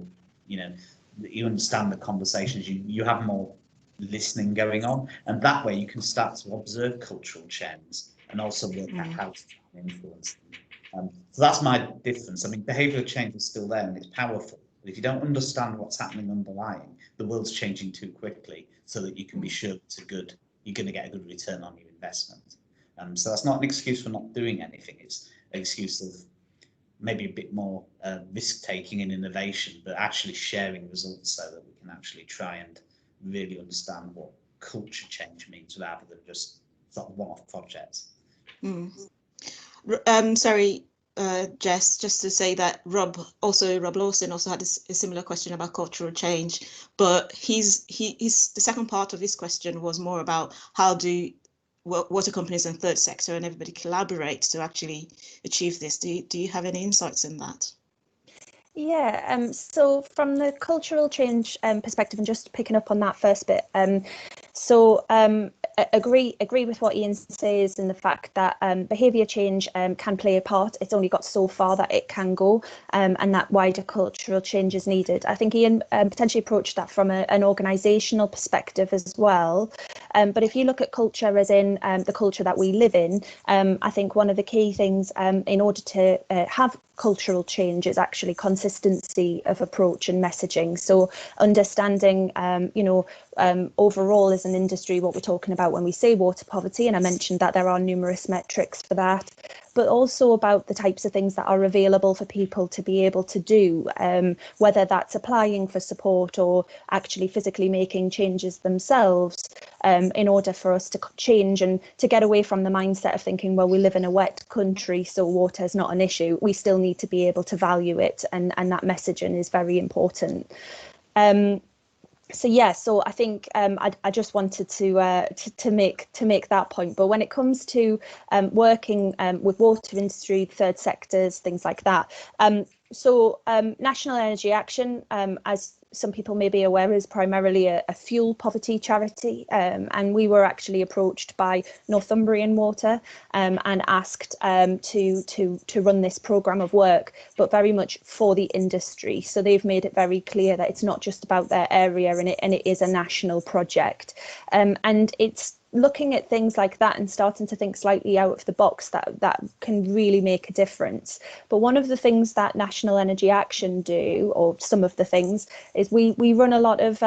you understand the conversations. You have more listening going on, and that way you can start to observe cultural trends and also work out how to influence them. So that's my difference. I mean, behavioural change is still there and it's powerful, but if you don't understand what's happening underlying, the world's changing too quickly so that you can be sure you're going to get a good return on your investment. So that's not an excuse for not doing anything. It's an excuse of maybe a bit more risk-taking and innovation, but actually sharing results so that we can actually try and really understand what culture change means rather than just sort of one-off projects. Sorry, Jess, just to say that Rob Lawson also had a similar question about cultural change, but he's the second part of his question was more about how do water companies and third sector and everybody collaborate to actually achieve this. Do you have any insights in that? Yeah, so from the cultural change perspective, and just picking up on that first bit, agree with what Iain says in the fact that behaviour change can play a part. It's only got so far that it can go, and that wider cultural change is needed. I think Iain potentially approached that from an organisational perspective as well. But if you look at culture as in the culture that we live in, I think one of the key things in order to have cultural change is actually consistency of approach and messaging. So understanding, overall as an industry, what we're talking about when we say water poverty, and I mentioned that there are numerous metrics for that, but also about the types of things that are available for people to be able to do, whether that's applying for support or actually physically making changes themselves, in order for us to change and to get away from the mindset of thinking, well, we live in a wet country, so water is not an issue. We still need to be able to value it, and that messaging is very important. So I think I just wanted to make that point. But when it comes to working with water industry, third sectors, things like that, National Energy Action, as some people may be aware, is primarily a fuel poverty charity, and we were actually approached by Northumbrian Water and asked to run this programme of work, but very much for the industry. So they've made it very clear that it's not just about their area, and it is a national project, and it's looking at things like that and starting to think slightly out of the box that can really make a difference. But one of the things that National Energy Action do, or some of the things, is we run a lot of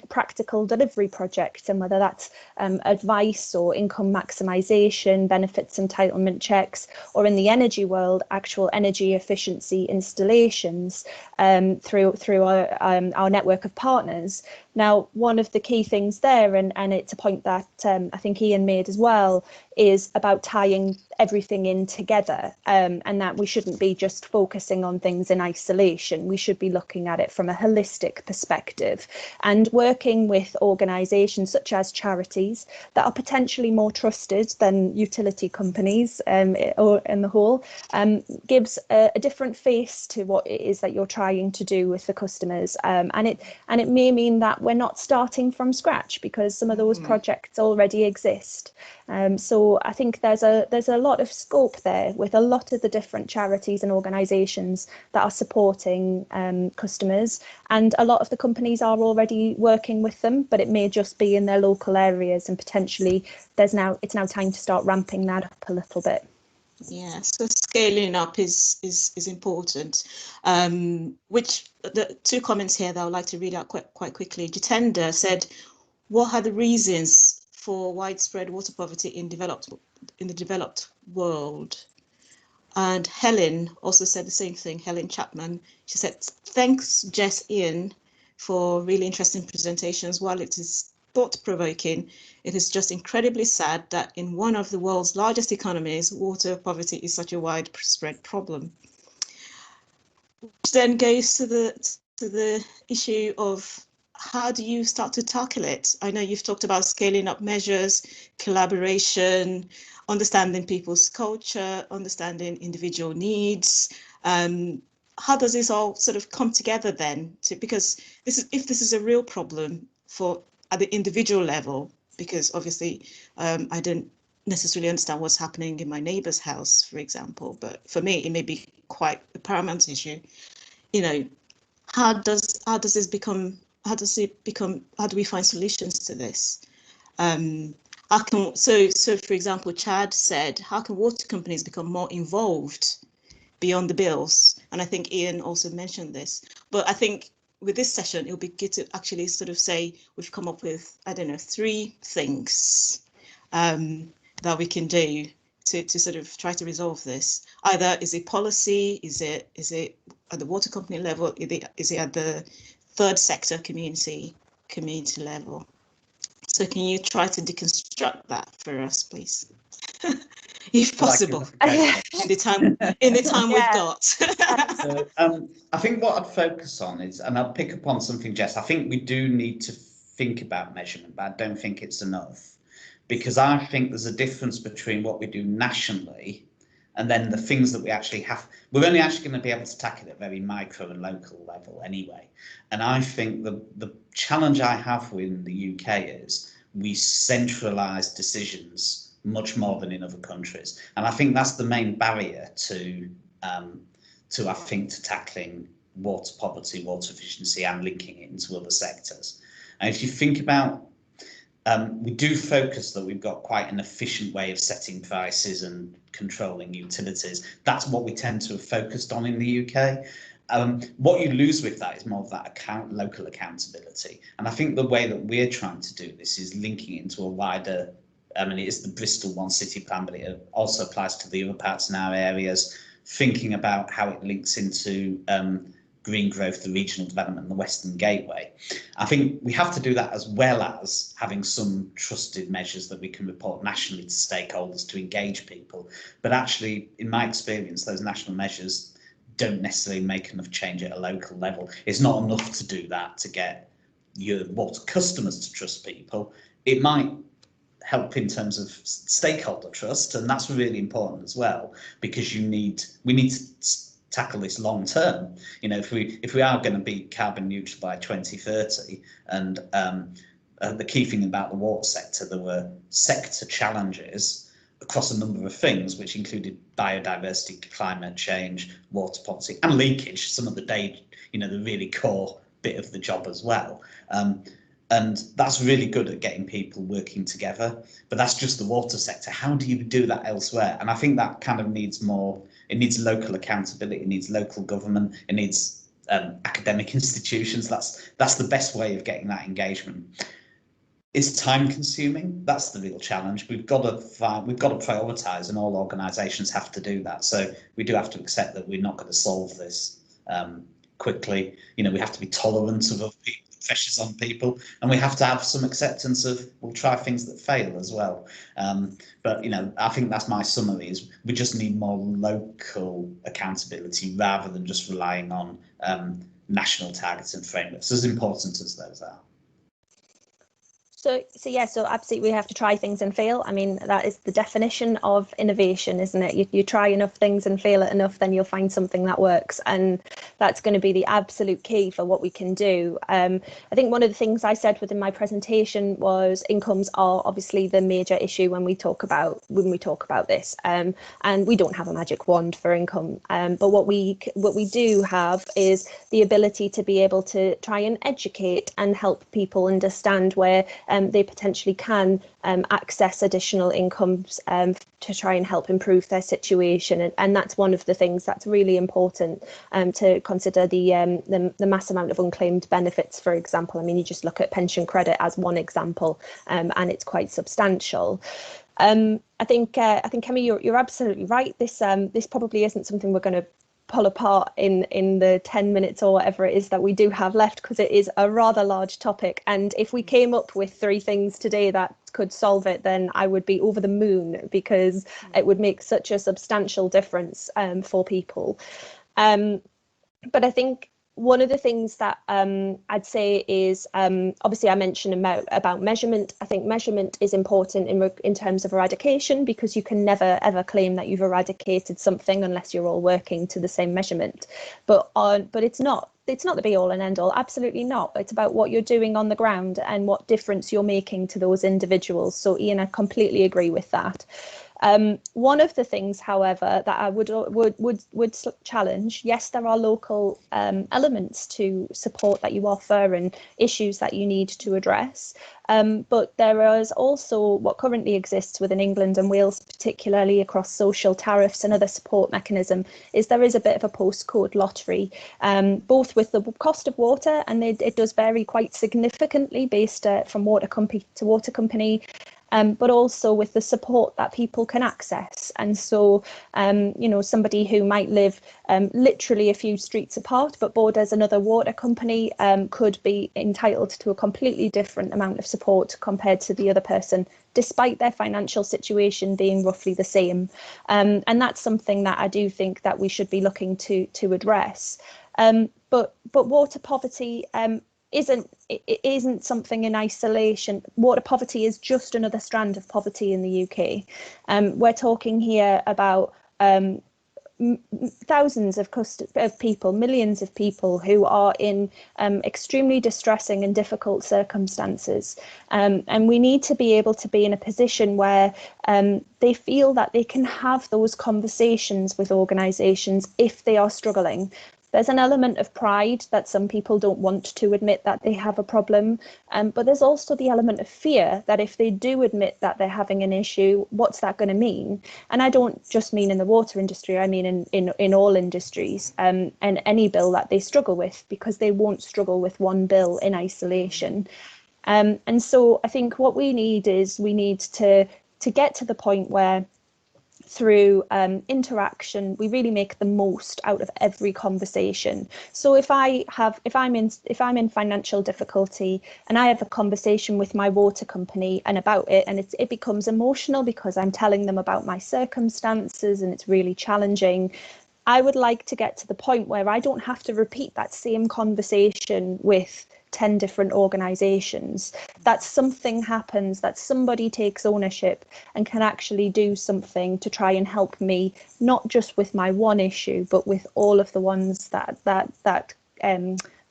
practical delivery projects, and whether that's advice or income maximisation, benefits entitlement checks, or in the energy world, actual energy efficiency installations through our network of partners. Now, one of the key things there, and it's a point that I think Iain made as well, is about tying everything in together, and that we shouldn't be just focusing on things in isolation. We should be looking at it from a holistic perspective and working with organisations such as charities that are potentially more trusted than utility companies or in the whole, gives a different face to what it is that you're trying to do with the customers, and it may mean that we're not starting from scratch because some of those projects already exist. So I think there's a lot of scope there with a lot of the different charities and organisations that are supporting customers, and a lot of the companies are already working with them, but it may just be in their local areas, and potentially it's now time to start ramping that up a little bit. Yeah, so scaling up is important. Which the two comments here that I would like to read out quite quickly. Jitendra said, "What are the reasons for widespread water poverty in the developed world?" And Helen also said the same thing. Helen Chapman. She said, "Thanks, Jess, Iain, for really interesting presentations. While it is thought-provoking, it is just incredibly sad that in one of the world's largest economies, water poverty is such a widespread problem." Which then goes to the issue of how do you start to tackle it? I know you've talked about scaling up measures, collaboration, understanding people's culture, understanding individual needs. How does this all sort of come together then? Because if this is a real problem at the individual level, because obviously I don't necessarily understand what's happening in my neighbour's house, for example, but for me it may be quite a paramount issue. How do we find solutions to this? So for example, Chad said, how can water companies become more involved beyond the bills? And I think Iain also mentioned this, but I think with this session, it'll be good to actually sort of say, we've come up with, 3 things that we can do to sort of try to resolve this. Either is it policy, is it at the water company level, is it at the third sector community level? So can you try to deconstruct that for us, please? if possible, in the time we've got. So, I think what I'd focus on is, and I'll pick up on something, Jess, I think we do need to think about measurement, but I don't think it's enough, because I think there's a difference between what we do nationally and then the things that we actually have. We're only actually going to be able to tackle it at a very micro and local level anyway. And I think the challenge I have with the UK is we centralise decisions much more than in other countries. And I think that's the main barrier to tackling water poverty, water efficiency, and linking it into other sectors. And if you think about, we do focus that we've got quite an efficient way of setting prices and controlling utilities. That's what we tend to have focused on in the UK. What you lose with that is more of that local accountability. And I think the way that we're trying to do this is linking it into a wider, it is the Bristol One City Plan, but it also applies to the other parts in our areas, thinking about how it links into green growth, the regional development, and the Western Gateway. I think we have to do that as well as having some trusted measures that we can report nationally to stakeholders to engage people. But actually, in my experience, those national measures don't necessarily make enough change at a local level. It's not enough to do that to get your water customers to trust people. It might help in terms of stakeholder trust, and that's really important as well, because we need to tackle this long term. You know, if we are going to be carbon neutral by 2030, and the key thing about the water sector, there were sector challenges across a number of things, which included biodiversity, climate change, water policy, and leakage, some of the the really core bit of the job as well. And that's really good at getting people working together, but that's just the water sector. How do you do that elsewhere? And I think that kind of needs more. It needs local accountability, it needs local government, it needs academic institutions. That's the best way of getting that engagement. It's time consuming. That's the real challenge. We've got to prioritise, and all organisations have to do that. So we do have to accept that we're not going to solve this quickly. You know, we have to be tolerant of other people, pressures on people, and we have to have some acceptance of we'll try things that fail as well. But you know, I think that's my summary, is we just need more local accountability rather than just relying on national targets and frameworks, as important as those are. So absolutely, we have to try things and fail. I mean, that is the definition of innovation, isn't it? You try enough things and fail at enough, then you'll find something that works, and that's going to be the absolute key for what we can do. I think one of the things I said within my presentation was incomes are obviously the major issue when we talk about this, and we don't have a magic wand for income, but what we do have is the ability to be able to try and educate and help people understand where they potentially can access additional incomes to try and help improve their situation, and that's one of the things that's really important to consider. The mass amount of unclaimed benefits, for example. I mean, you just look at pension credit as one example, and it's quite substantial. I think Kemi, you're absolutely right. This probably isn't something we're going to pull apart in the 10 minutes or whatever it is that we do have left, because it is a rather large topic, and if we came up with 3 things today that could solve it, then I would be over the moon, because it would make such a substantial difference for people. But I think one of the things that I'd say is, obviously I mentioned about measurement. I think measurement is important in terms of eradication, because you can never ever claim that you've eradicated something unless you're all working to the same measurement. But it's not the be all and end all. Absolutely not. It's about what you're doing on the ground and what difference you're making to those individuals. So Iain, I completely agree with that. One of the things, however, that I would challenge, yes, there are local elements to support that you offer and issues that you need to address, but there is also what currently exists within England and Wales, particularly across social tariffs and other support mechanism, is there is a bit of a postcode lottery, both with the cost of water, and it does vary quite significantly based from water company to water company. but also with the support that people can access. And so, you know, somebody who might live literally a few streets apart but borders another water company could be entitled to a completely different amount of support compared to the other person, despite their financial situation being roughly the same. And that's something that I do think that we should be looking to address. But water poverty isn't something in isolation. Water poverty is just another strand of poverty in the UK. We're talking here about thousands of people, millions of people who are in extremely distressing and difficult circumstances. And we need to be able to be in a position where they feel that they can have those conversations with organisations if they are struggling. There's an element of pride that some people don't want to admit that they have a problem, but there's also the element of fear that if they do admit that they're having an issue, what's that going to mean? And I don't just mean in the water industry, I mean in all industries, and any bill that they struggle with, because they won't struggle with one bill in isolation. And so I think what we need to get to the point where, through interaction, we really make the most out of every conversation. So if I'm in financial difficulty and I have a conversation with my water company and about it, and it becomes emotional because I'm telling them about my circumstances and it's really challenging, I would like to get to the point where I don't have to repeat that same conversation with 10 different organisations, that something happens, that somebody takes ownership and can actually do something to try and help me, not just with my one issue, but with all of the ones that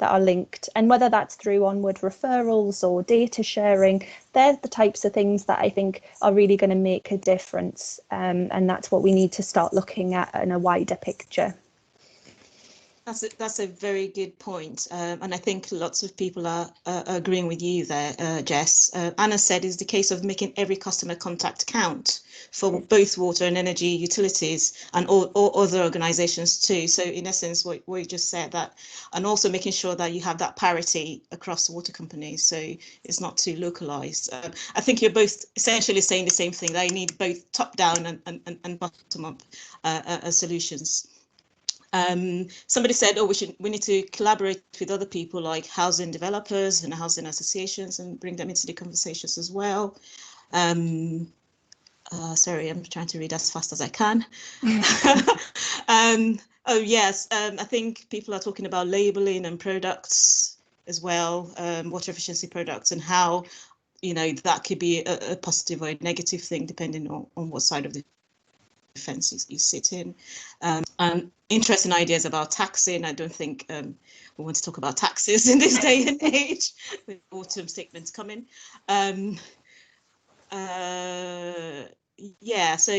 are linked. And whether that's through onward referrals or data sharing, they're the types of things that I think are really going to make a difference. And that's what we need to start looking at in a wider picture. That's a very good point, and I think lots of people are agreeing with you there, Jess. Anna said it's the case of making every customer contact count for both water and energy utilities and all other organisations too. So in essence, what you just said, that, and also making sure that you have that parity across water companies, so it's not too localised. I think you're both essentially saying the same thing, that you need both top down and bottom up solutions. Somebody said, oh, we need to collaborate with other people like housing developers and housing associations and bring them into the conversations as well. Sorry, I'm trying to read as fast as I can. Oh yes, I think people are talking about labelling and products as well, water efficiency products, and how, you know, that could be a positive or a negative thing depending on what side of the fence you sit in. Interesting ideas about taxing. I don't think we want to talk about taxes in this day and age with autumn statements coming. Yeah, so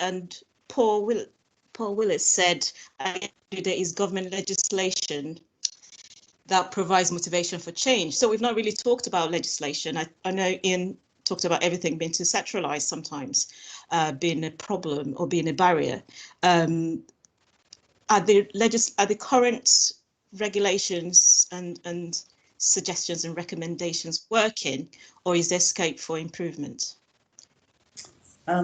and Paul Willis said there is government legislation that provides motivation for change. So we've not really talked about legislation. I know Iain talked about everything being too centralised sometimes, being a problem or being a barrier. Are the current regulations and suggestions and recommendations working, or is there scope for improvement? I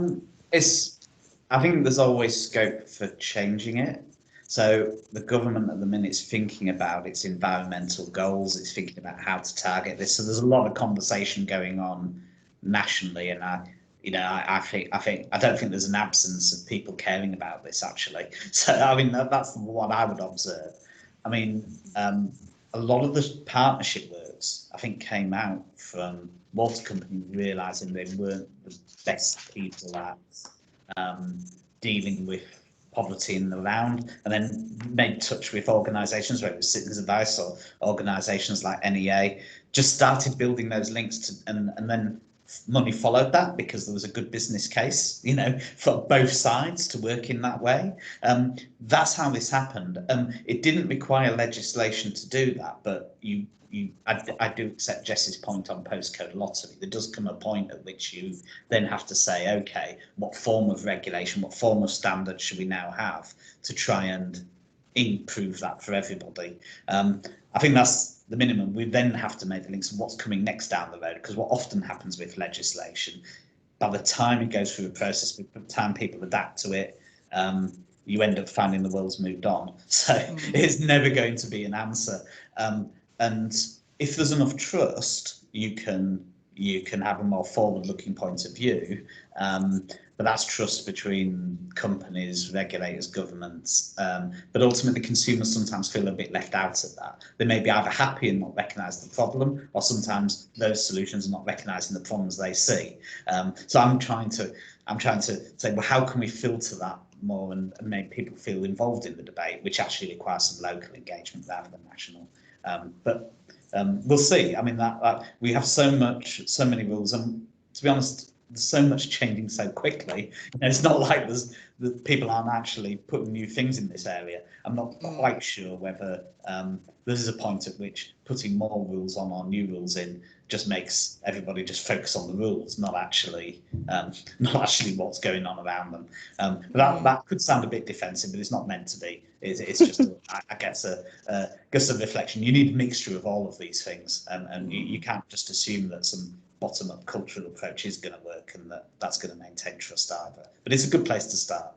think there's always scope for changing it. So the government at the minute is thinking about its environmental goals. It's thinking about how to target this. So there's a lot of conversation going on nationally, and I don't think there's an absence of people caring about this actually. So I mean that's what I would observe. I mean a lot of the partnership works I think came out from water companies realising they weren't the best people at dealing with poverty in the round, and then made touch with organisations, whether it was Citizens Advice or organisations like NEA, just started building those links to, and then money followed that because there was a good business case, you know, for both sides to work in that way. That's how this happened. It didn't require legislation to do that, but I do accept Jess's point on postcode lottery. There does come a point at which you then have to say, okay, what form of regulation, what form of standard should we now have to try and improve that for everybody? I think that's the minimum, we then have to make the links of what's coming next down the road, because what often happens with legislation, by the time it goes through the process, by the time people adapt to it, you end up finding the world's moved on. So it's never going to be an answer. And if there's enough trust, you can have a more forward-looking point of view. But that's trust between companies, regulators, governments. But ultimately, consumers sometimes feel a bit left out of that. They may be either happy and not recognise the problem, or sometimes those solutions are not recognising the problems they see. So I'm trying to say, well, how can we filter that more and make people feel involved in the debate, which actually requires some local engagement rather than national. But we'll see. I mean, that we have so many rules, and to be honest, there's so much changing so quickly. It's not like people aren't actually putting new things in this area. I'm not quite sure whether there's a point at which putting more rules on or new rules in just makes everybody just focus on the rules, not actually what's going on around them. But that could sound a bit defensive, but it's not meant to be. It's just, I guess, a reflection. You need a mixture of all of these things, and you can't just assume that some bottom-up cultural approach is going to work and that's going to maintain trust either. But it's a good place to start.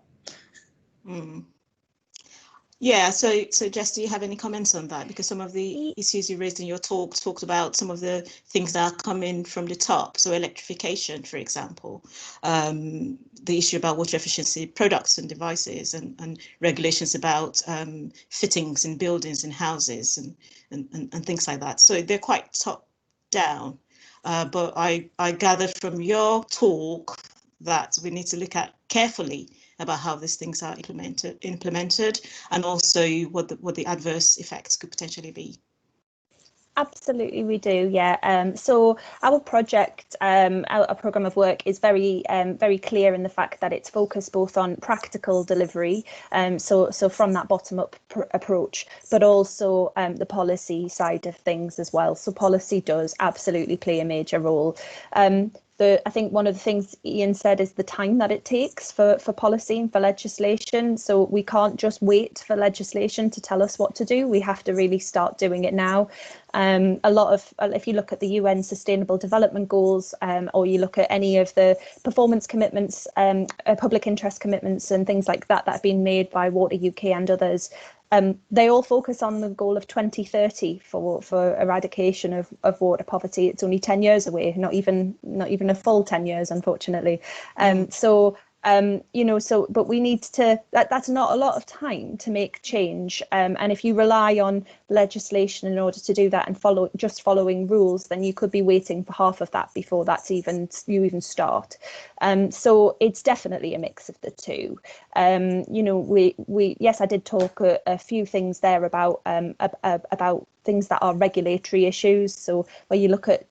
Yeah, so Jess, do you have any comments on that? Because some of the issues you raised in your talk talked about some of the things that are coming from the top. So electrification, for example, the issue about water efficiency products and devices, and regulations about fittings in buildings and houses and things like that. So they're quite top down. But I gathered from your talk that we need to look at carefully about how these things are implemented, and also what the adverse effects could potentially be. Absolutely, we do. Yeah. So our project, our programme of work is very clear in the fact that it's focused both on practical delivery, so from that bottom-up approach, but also the policy side of things as well. So policy does absolutely play a major role. I think one of the things Iain said is the time that it takes for policy and for legislation. So we can't just wait for legislation to tell us what to do. We have to really start doing it now. A lot of, if you look at the UN Sustainable Development Goals, or you look at any of the performance commitments, public interest commitments and things like that have been made by Water UK and others, they all focus on the goal of 2030 for eradication of water poverty. It's only 10 years away, not even a full 10 years, unfortunately. But we need to, that's not a lot of time to make change. And if you rely on legislation in order to do that and following rules, then you could be waiting for half of that before you even start. So it's definitely a mix of the two. Yes, I did talk a few things there about things that are regulatory issues. So where you look at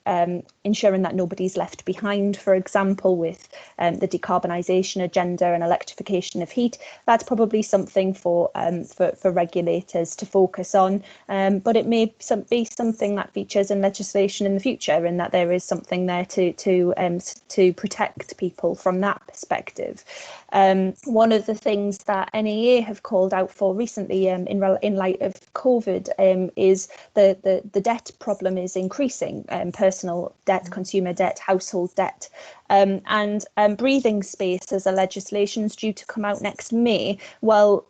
ensuring that nobody's left behind, for example, with the decarbonisation agenda and electrification of heat, that's probably something for regulators to focus on. But it may be something that features in legislation in the future, and that there is something there to protect people from that perspective. One of the things that NEA have called out for recently in light of COVID is the debt problem is increasing, personal debt, consumer debt, household debt. And breathing space as a legislation is due to come out next May. Well,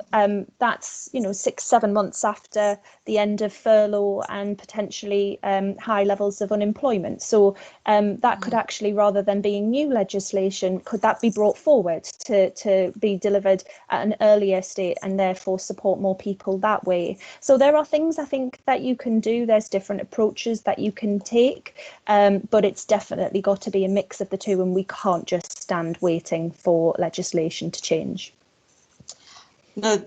that's 6-7 months after the end of furlough and potentially high levels of unemployment. So that could actually, rather than being new legislation, could that be brought forward to be delivered at an earlier state and therefore support more people that way? So there are things I think that you can do. There's different approaches that you can take, but it's definitely got to be a mix of the two, and we can't just stand waiting for legislation to change. No,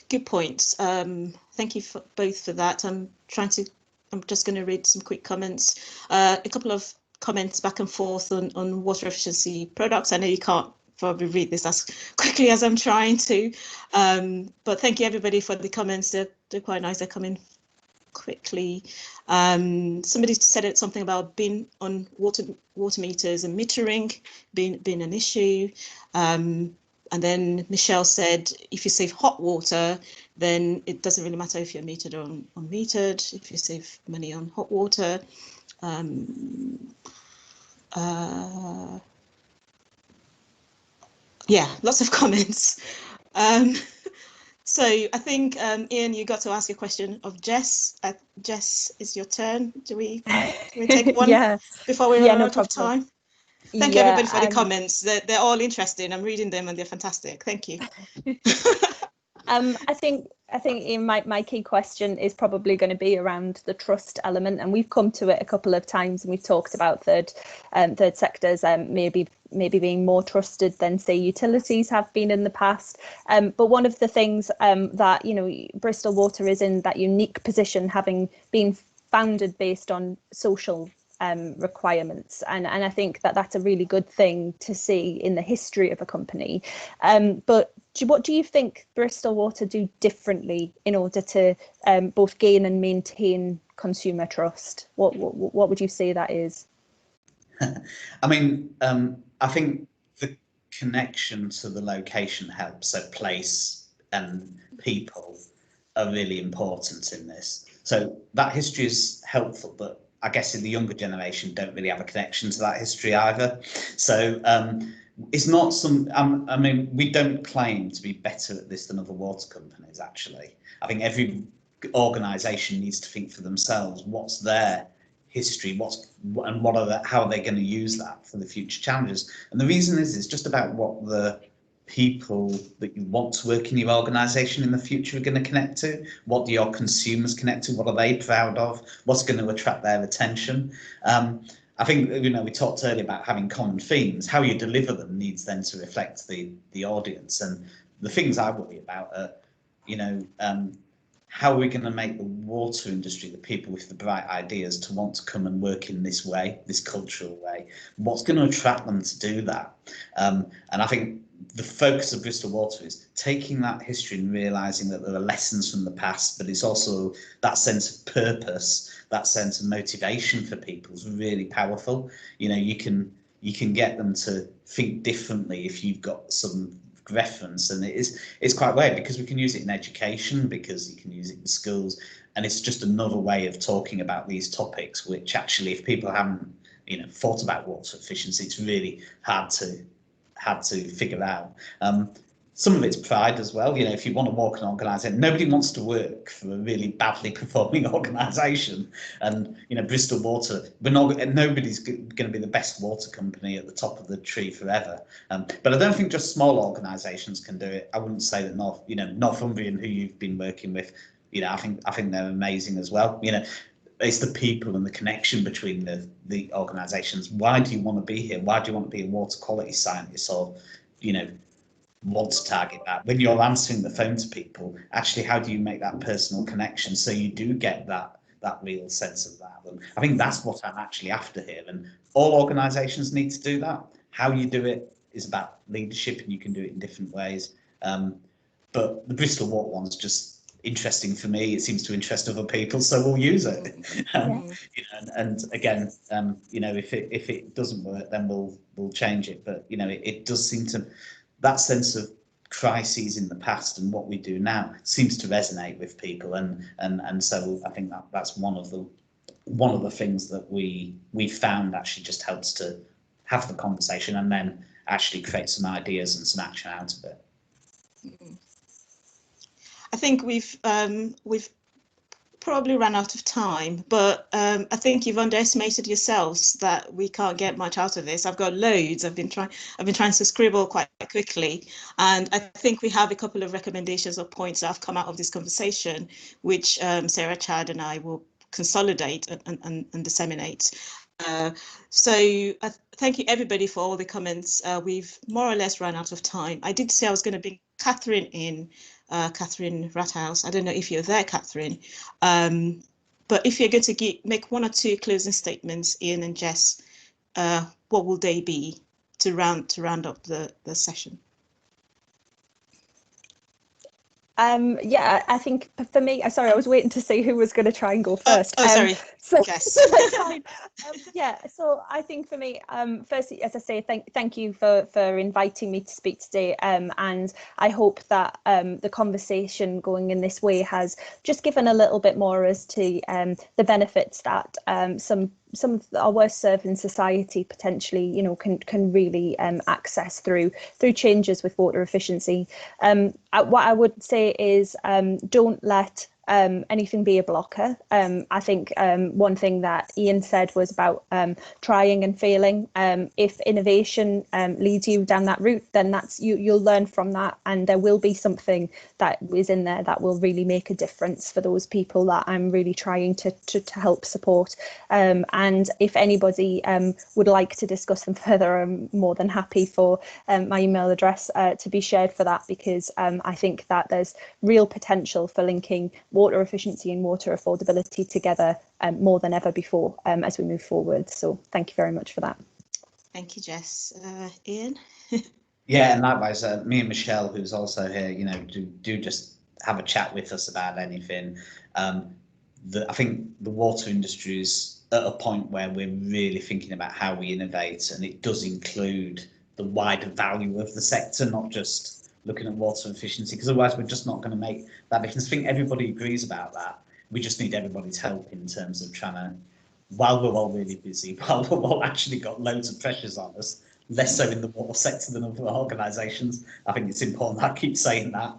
good points. Thank you both for that. I'm just going to read some quick comments. A couple of comments back and forth on water efficiency products. I know you can't probably read this as quickly as I'm trying to, but thank you everybody for the comments. They're quite nice. They're coming quickly. Somebody said something about being on water meters and metering being an issue. And then Michelle said, if you save hot water, then it doesn't really matter if you're metered or unmetered, if you save money on hot water. Yeah, lots of comments. So I think, Iain, you got to ask a question of Jess. Jess, it's your turn. Do we take one before we run out of time? Thank you, everybody, for the comments. They're all interesting. I'm reading them and they're fantastic. Thank you. I think Iain, my key question is probably going to be around the trust element, and we've come to it a couple of times, and we've talked about third sectors maybe being more trusted than, say, utilities have been in the past. But one of the things that, you know, Bristol Water is in that unique position, having been founded based on social requirements, and I think that that's a really good thing to see in the history of a company. But what do you think Bristol Water do differently in order to both gain and maintain consumer trust? What would you say that is? I mean, I think the connection to the location helps. So place and people are really important in this. So that history is helpful, but I guess in the younger generation don't really have a connection to that history either. So it's not I mean, we don't claim to be better at this than other water companies, actually. I think every organisation needs to think for themselves, what's their history, how are they going to use that for the future challenges. And the reason is it's just about what the people that you want to work in your organisation in the future are going to connect to. What do your consumers connect to? What are they proud of? What's going to attract their attention? I think, you know, we talked earlier about having common themes. How you deliver them needs then to reflect the audience. And the things I worry about are, you know, how are we going to make the water industry, the people with the bright ideas, to want to come and work in this way, this cultural way? What's going to attract them to do that? And I think the focus of Bristol Water is taking that history and realising that there are lessons from the past, but it's also that sense of purpose, that sense of motivation for people is really powerful. You know, you can get them to think differently if you've got some reference, and it's quite weird because we can use it in education, because you can use it in schools, and it's just another way of talking about these topics, which actually, if people haven't, you know, thought about water efficiency, it's really hard to figure out. Some of it's pride as well. You know, if you want to work in an organisation, nobody wants to work for a really badly performing organisation. And, you know, Bristol Water, nobody's going to be the best water company at the top of the tree forever. But I don't think just small organisations can do it. I wouldn't say that Northumbrian, who you've been working with, you know, I think they're amazing as well. You know, it's the people and the connection between the organisations. Why do you want to be here? Why do you want to be a water quality scientist, or, you know, want to target that? When you're answering the phone to people, actually, how do you make that personal connection so you do get that real sense of that? And I think that's what I'm actually after here. And all organisations need to do that. How you do it is about leadership, and you can do it in different ways. But the Bristol Water one's just interesting for me. It seems to interest other people, so we'll use it. You know, and again, you know, if it doesn't work, then we'll change it. But you know, it does seem to, that sense of crises in the past and what we do now seems to resonate with people, and so I think that's one of the things that we found actually just helps to have the conversation and then actually create some ideas and some action out of it. I think we've probably run out of time, but I think you've underestimated yourselves that we can't get much out of this. I've got loads. I've been trying to scribble quite quickly, and I think we have a couple of recommendations or points that have come out of this conversation, which Sarah, Chad, and I will consolidate and disseminate. So thank you everybody for all the comments. We've more or less run out of time. I did say I was going to bring Catherine in, Catherine Rathouse. I don't know if you're there, Catherine, but if you're going to make one or two closing statements, Iain and Jess, what will they be to round up the session? Yeah, I think for me, sorry, I was waiting to see who was going to try and go first. Sorry, so, Jess. That's fine. Yeah, so I think for me, firstly, as I say, thank you for inviting me to speak today, and I hope that the conversation going in this way has just given a little bit more as to the benefits that some of our worst served in society potentially, you know, can really access through changes with water efficiency. What I would say is don't let anything be a blocker. I think one thing that Iain said was about trying and failing. If innovation leads you down that route, then you'll learn from that, and there will be something that is in there that will really make a difference for those people that I'm really trying to help support. And if anybody would like to discuss them further, I'm more than happy for my email address to be shared for that, because I think that there's real potential for linking water efficiency and water affordability together more than ever before as we move forward. So thank you very much for that. Thank you, Jess. Iain? Yeah, and likewise, me and Michelle, who's also here, you know, do just have a chat with us about anything. I think the water industry is at a point where we're really thinking about how we innovate, and it does include the wider value of the sector, not just looking at water efficiency, because otherwise we're just not going to make that difference. I think everybody agrees about that. We just need everybody's help in terms of trying to, while we're all really busy, while we've all actually got loads of pressures on us, less so in the water sector than other organisations. I think it's important I keep saying that.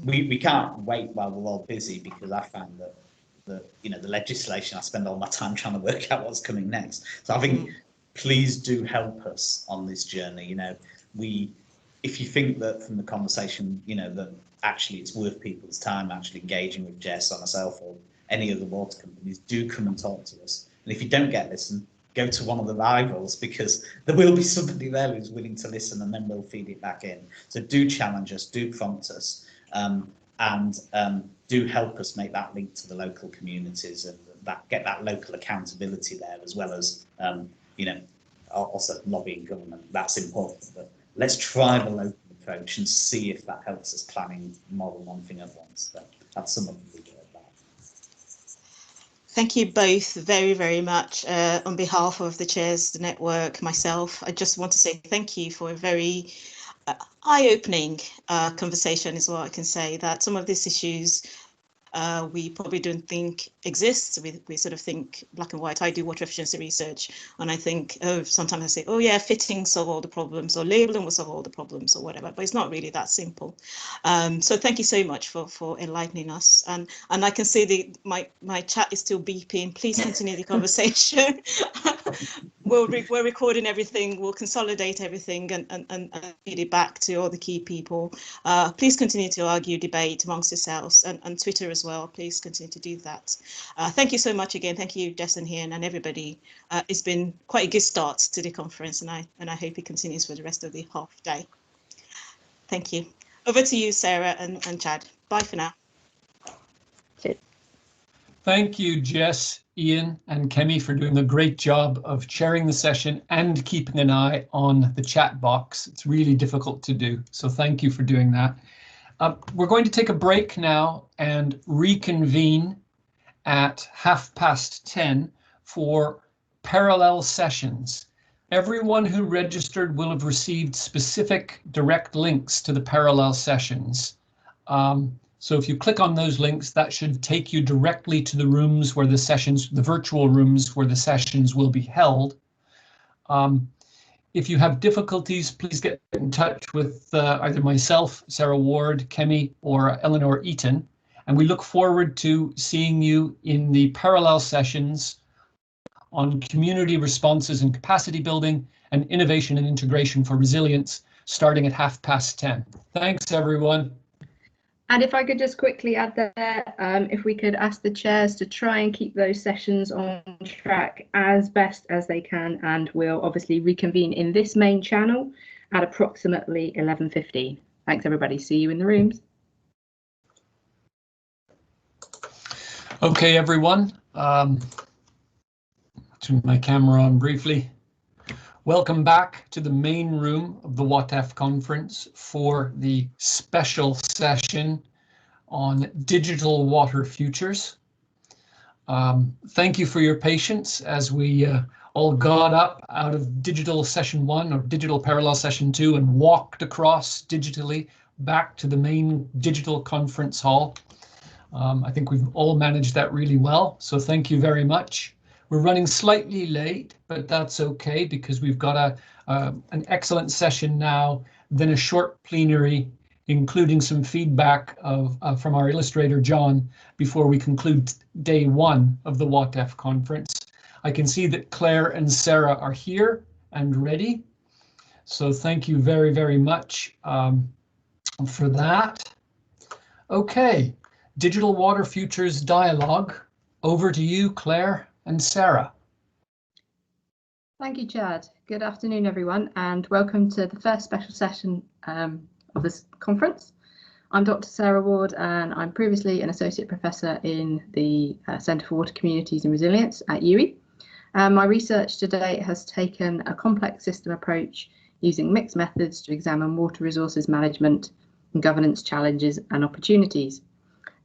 We can't wait while we're all busy, because I found that you know, the legislation, I spend all my time trying to work out what's coming next. So I think please do help us on this journey. You know, if you think that from the conversation, you know, that actually it's worth people's time actually engaging with Jess or myself or any of the water companies, do come and talk to us. And if you don't get listened, go to one of the rivals, because there will be somebody there who's willing to listen, and then we'll feed it back in. So do challenge us, do prompt us, and do help us make that link to the local communities, and get that local accountability there, as well as you know, also lobbying government. That's important. But let's try the local approach and see if that helps us planning more than one thing at once. So that's some of the Thank you both very, very much. On behalf of the Chairs, the network, myself, I just want to say thank you for a very eye-opening conversation, is what I can say. That some of these issues we probably don't think exists. We sort of think black and white. I do water efficiency research, and I think, sometimes I say, oh yeah, fitting solve all the problems, or labeling will solve all the problems, or whatever, but it's not really that simple. So thank you so much for enlightening us. And I can see my chat is still beeping. Please continue the conversation. We're recording everything, we'll consolidate everything and feed it back to all the key people. Please continue to argue, debate amongst yourselves, and Twitter as well. Please continue to do that. Thank you so much again. Thank you, Jess and Iain, and everybody. It's been quite a good start to the conference, and I hope it continues for the rest of the half day. Thank you. Over to you, Sarah and Chad. Bye for now. Thank you, Jess, Iain and Kemi, for doing a great job of chairing the session and keeping an eye on the chat box. It's really difficult to do, so thank you for doing that. We're going to take a break now and reconvene at 10:30 for parallel sessions. Everyone who registered will have received specific direct links to the parallel sessions. So if you click on those links, that should take you directly to the rooms where the virtual rooms where the sessions will be held. If you have difficulties, please get in touch with either myself, Sarah Ward, Kemi, or Eleanor Eaton, and we look forward to seeing you in the parallel sessions on community responses and capacity building and innovation and integration for resilience, starting at 10:30. Thanks, everyone. And if I could just quickly add there, if we could ask the chairs to try and keep those sessions on track as best as they can, and we'll obviously reconvene in this main channel at approximately 11:15. Thanks, everybody. See you in the rooms. Okay, everyone. Turn my camera on briefly. Welcome back to the main room of the Watef conference for the special session on digital water futures. Thank you for your patience as we all got up out of digital session 1 or digital parallel session 2 and walked across digitally back to the main digital conference hall. I think we've all managed that really well, so thank you very much. We're running slightly late, but that's okay because we've got an excellent session now, then a short plenary, including some feedback from our illustrator, John, before we conclude day 1 of the Watef conference. I can see that Claire and Sarah are here and ready. So thank you very, very much for that. Okay, Digital Water Futures Dialogue. Over to you, Claire and Sarah. Thank you, Chad. Good afternoon, everyone, and welcome to the first special session of this conference. I'm Dr. Sarah Ward, and I'm previously an Associate Professor in the Centre for Water Communities and Resilience at UWE. My research to date has taken a complex system approach using mixed methods to examine water resources management and governance challenges and opportunities.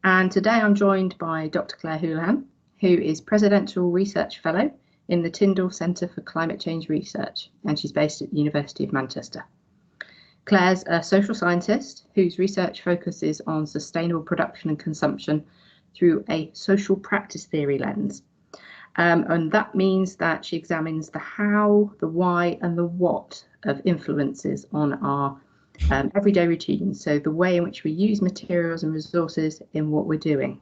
And today I'm joined by Dr. Claire Hoolohan, who is Presidential Research Fellow in the Tyndall Centre for Climate Change Research, and she's based at the University of Manchester. Claire's a social scientist whose research focuses on sustainable production and consumption through a social practice theory lens. And that means that she examines the how, the why, and the what of influences on our everyday routines, so the way in which we use materials and resources in what we're doing.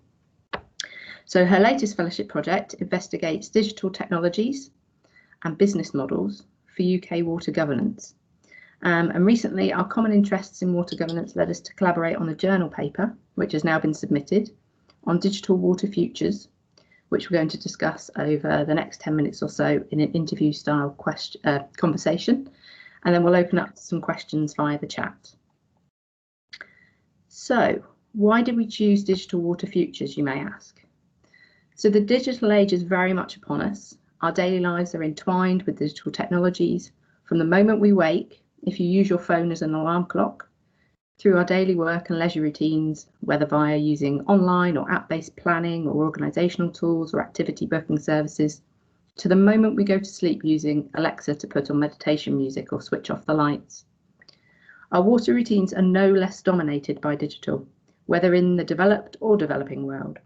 So her latest fellowship project investigates digital technologies and business models for UK water governance. And recently, our common interests in water governance led us to collaborate on a journal paper, which has now been submitted, on digital water futures, which we're going to discuss over the next 10 minutes or so in an interview-style conversation. And then we'll open up some questions via the chat. So, why did we choose digital water futures, you may ask? So the digital age is very much upon us. Our daily lives are entwined with digital technologies from the moment we wake, if you use your phone as an alarm clock, through our daily work and leisure routines, whether via using online or app-based planning or organisational tools or activity booking services, to the moment we go to sleep using Alexa to put on meditation music or switch off the lights. Our water routines are no less dominated by digital, whether in the developed or developing world.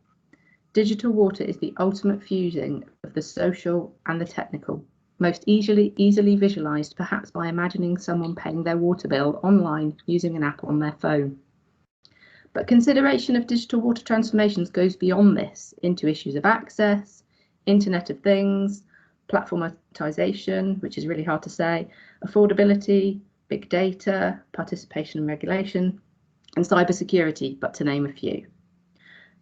Digital water is the ultimate fusing of the social and the technical, most easily visualised perhaps by imagining someone paying their water bill online using an app on their phone. But consideration of digital water transformations goes beyond this into issues of access, Internet of Things, platformatization, which is really hard to say, affordability, big data, participation and regulation, and cybersecurity, but to name a few.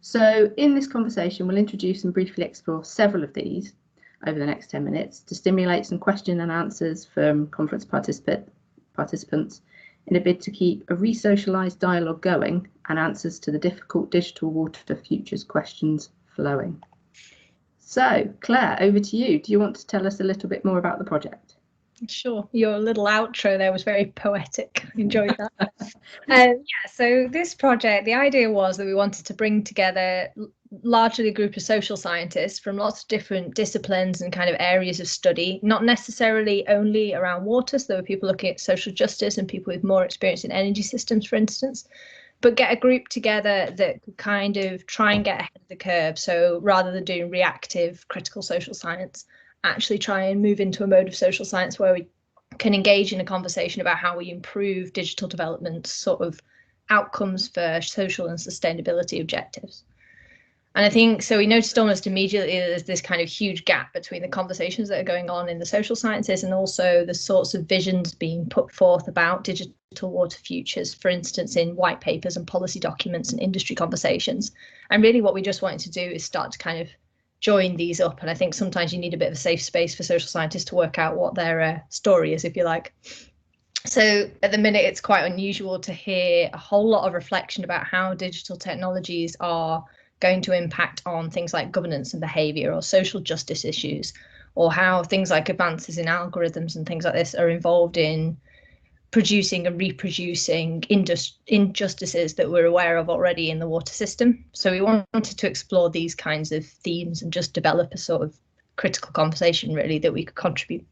So in this conversation, we'll introduce and briefly explore several of these over the next 10 minutes to stimulate some question and answers from conference participants in a bid to keep a re-socialised dialogue going and answers to the difficult digital water futures questions flowing. So Claire, over to you. Do you want to tell us a little bit more about the project? Sure, your little outro there was very poetic. I enjoyed that. Yeah, so this project, the idea was that we wanted to bring together largely a group of social scientists from lots of different disciplines and kind of areas of study, not necessarily only around water. So there were people looking at social justice and people with more experience in energy systems, for instance, but get a group together that could kind of try and get ahead of the curve. So rather than doing reactive critical social science, actually try and move into a mode of social science where we can engage in a conversation about how we improve digital development sort of outcomes for social and sustainability objectives. And I think so we noticed almost immediately that there's this kind of huge gap between the conversations that are going on in the social sciences and also the sorts of visions being put forth about digital water futures, for instance, in white papers and policy documents and industry conversations. And really what we just wanted to do is start to kind of join these up. And I think sometimes you need a bit of a safe space for social scientists to work out what their story is, if you like. So at the minute, it's quite unusual to hear a whole lot of reflection about how digital technologies are going to impact on things like governance and behaviour or social justice issues, or how things like advances in algorithms and things like this are involved in producing and reproducing injustices that we're aware of already in the water system. So we wanted to explore these kinds of themes and just develop a sort of critical conversation, really, that we could contribute.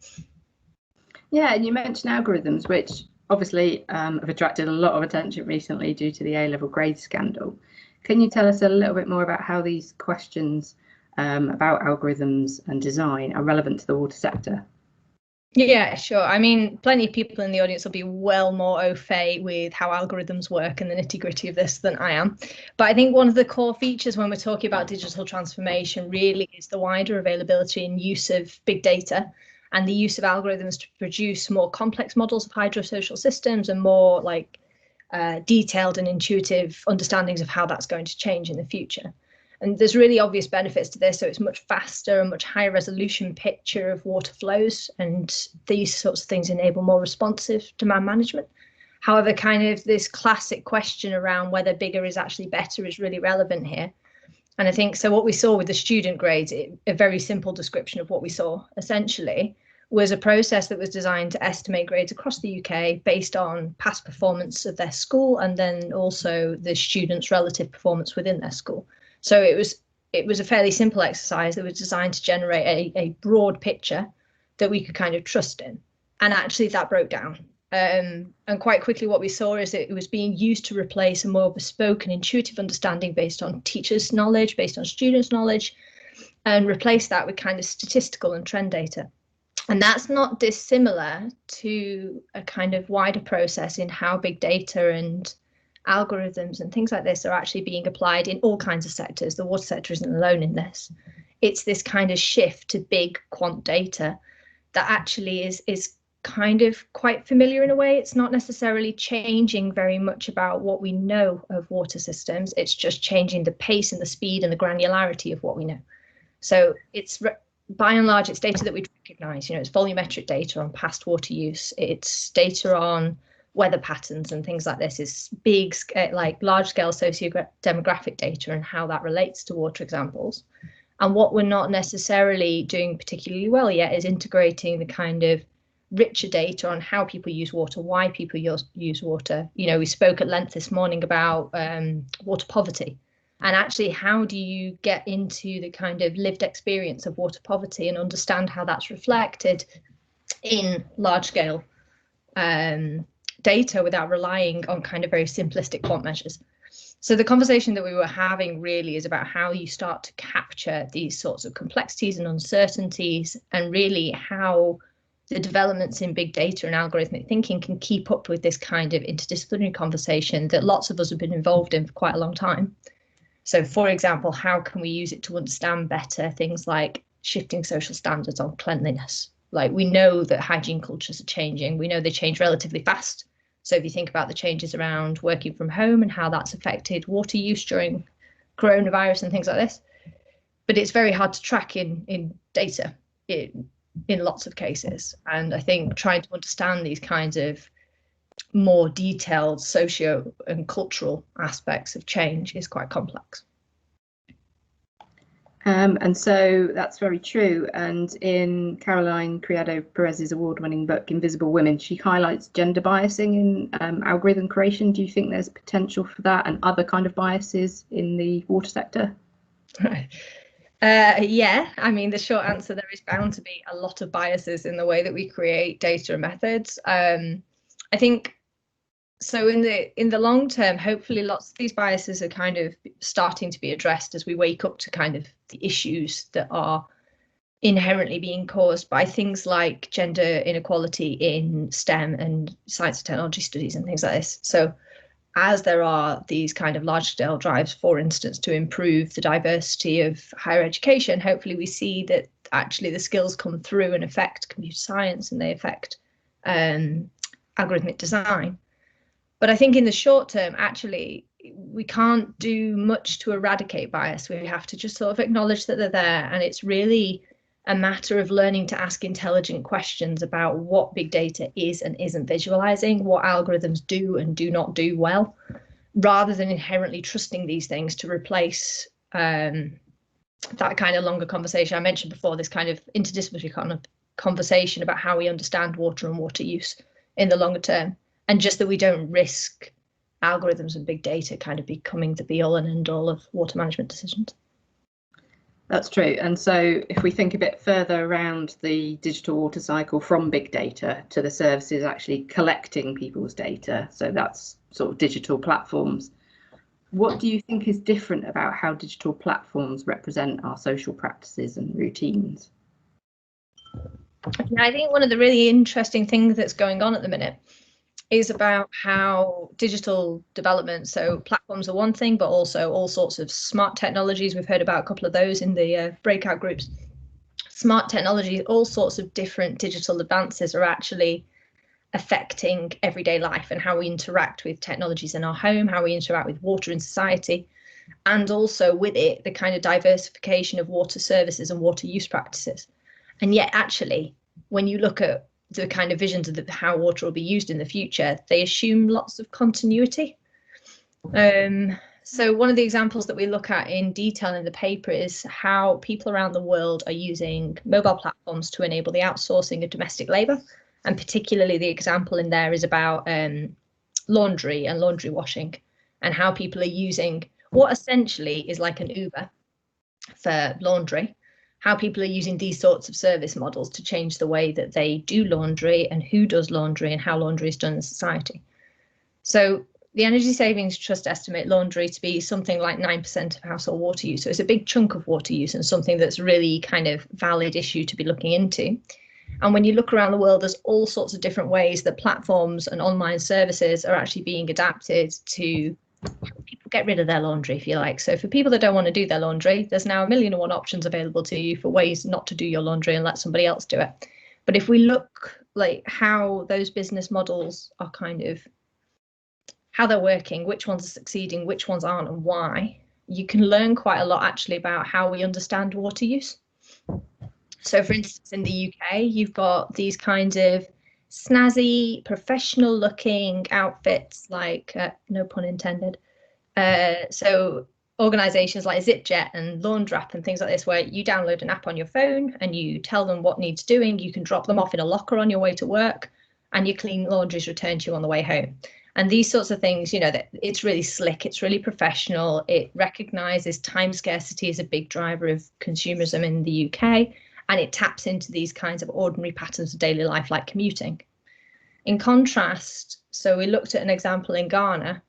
Yeah, and you mentioned algorithms, which obviously have attracted a lot of attention recently due to the A-level grade scandal. Can you tell us a little bit more about how these questions about algorithms and design are relevant to the water sector? Yeah, sure. I mean, plenty of people in the audience will be well more au fait with how algorithms work and the nitty-gritty of this than I am. But I think one of the core features when we're talking about digital transformation really is the wider availability and use of big data and the use of algorithms to produce more complex models of hydrosocial systems and more like detailed and intuitive understandings of how that's going to change in the future. And there's really obvious benefits to this. So it's much faster and much higher resolution picture of water flows. And these sorts of things enable more responsive demand management. However, kind of this classic question around whether bigger is actually better is really relevant here. And I think so what we saw with the student grades, a very simple description of what we saw essentially was a process that was designed to estimate grades across the UK based on past performance of their school and then also the students' relative performance within their school. So it was a fairly simple exercise that was designed to generate a broad picture that we could kind of trust in. And actually that broke down. And quite quickly what we saw is that it was being used to replace a more bespoke and intuitive understanding based on teachers' knowledge, based on students' knowledge, and replace that with kind of statistical and trend data. And that's not dissimilar to a kind of wider process in how big data and algorithms and things like this are actually being applied in all kinds of sectors. The water sector isn't alone in this. It's this kind of shift to big quant data that actually is kind of quite familiar in a way. It's not necessarily changing very much about what we know of water systems. It's just changing the pace and the speed and the granularity of what we know. So it's by and large, it's data that we recognize. You know, it's volumetric data on past water use. It's data on weather patterns and things like this. Is big, like large-scale socio-demographic data and how that relates to water examples. And what we're not necessarily doing particularly well yet is integrating the kind of richer data on how people use water, why people use water. You know, we spoke at length this morning about water poverty. And actually, how do you get into the kind of lived experience of water poverty and understand how that's reflected in large-scale data without relying on kind of very simplistic quant measures? So the conversation that we were having really is about how you start to capture these sorts of complexities and uncertainties, and really how the developments in big data and algorithmic thinking can keep up with this kind of interdisciplinary conversation that lots of us have been involved in for quite a long time. So, for example, how can we use it to understand better things like shifting social standards on cleanliness? Like, we know that hygiene cultures are changing. We know they change relatively fast. So if you think about the changes around working from home and how that's affected water use during coronavirus and things like this, but it's very hard to track in data in lots of cases. And I think trying to understand these kinds of more detailed socio and cultural aspects of change is quite complex. And so that's very true. And in Caroline Criado Perez's award-winning book, Invisible Women, she highlights gender biasing in algorithm creation. Do you think there's potential for that and other kind of biases in the water sector? Yeah, I mean, the short answer, there is bound to be a lot of biases in the way that we create data and methods. I think so in the long term, hopefully lots of these biases are kind of starting to be addressed as we wake up to kind of the issues that are inherently being caused by things like gender inequality in STEM and science and technology studies and things like this. So as there are these kind of large scale drives, for instance, to improve the diversity of higher education, hopefully we see that actually the skills come through and affect computer science and they affect algorithmic design. But I think in the short term, actually, we can't do much to eradicate bias. We have to just sort of acknowledge that they're there. And it's really a matter of learning to ask intelligent questions about what big data is and isn't visualizing, what algorithms do and do not do well, rather than inherently trusting these things to replace that kind of longer conversation I mentioned before, this kind of interdisciplinary kind of conversation about how we understand water and water use in the longer term, and just that we don't risk algorithms and big data kind of becoming the be all and end all of water management decisions. That's true. And so if we think a bit further around the digital water cycle from big data to the services actually collecting people's data, so that's sort of digital platforms, what do you think is different about how digital platforms represent our social practices and routines? Yeah, I think one of the really interesting things that's going on at the minute is about how digital development, so platforms are one thing, but also all sorts of smart technologies. We've heard about a couple of those in the breakout groups. Smart technology, all sorts of different digital advances are actually affecting everyday life and how we interact with technologies in our home, how we interact with water in society, and also with it, the kind of diversification of water services and water use practices. And yet, actually, when you look at the kind of visions of how water will be used in the future, they assume lots of continuity. So one of the examples that we look at in detail in the paper is how people around the world are using mobile platforms to enable the outsourcing of domestic labour. And particularly the example in there is about laundry and laundry washing, and how people are using what essentially is like an Uber for laundry, how people are using these sorts of service models to change the way that they do laundry and who does laundry and how laundry is done in society. So the Energy Savings Trust estimate laundry to be something like 9% of household water use. So it's a big chunk of water use and something that's really kind of valid issue to be looking into. And when you look around the world, there's all sorts of different ways that platforms and online services are actually being adapted to help people get rid of their laundry, if you like. So for people that don't want to do their laundry, there's now 1,000,001 options available to you for ways not to do your laundry and let somebody else do it. But if we look like how those business models are kind of, how they're working, which ones are succeeding, which ones aren't, and why, you can learn quite a lot actually about how we understand water use. So for instance, in the UK, you've got these kinds of snazzy, professional looking outfits, like, no pun intended. So organisations like ZipJet and Laundrapp and things like this, where you download an app on your phone and you tell them what needs doing, you can drop them off in a locker on your way to work, and your clean laundry is returned to you on the way home. And these sorts of things, you know, that it's really slick, it's really professional, it recognises time scarcity as a big driver of consumerism in the UK, and it taps into these kinds of ordinary patterns of daily life like commuting. In contrast, so we looked at an example in Ghana,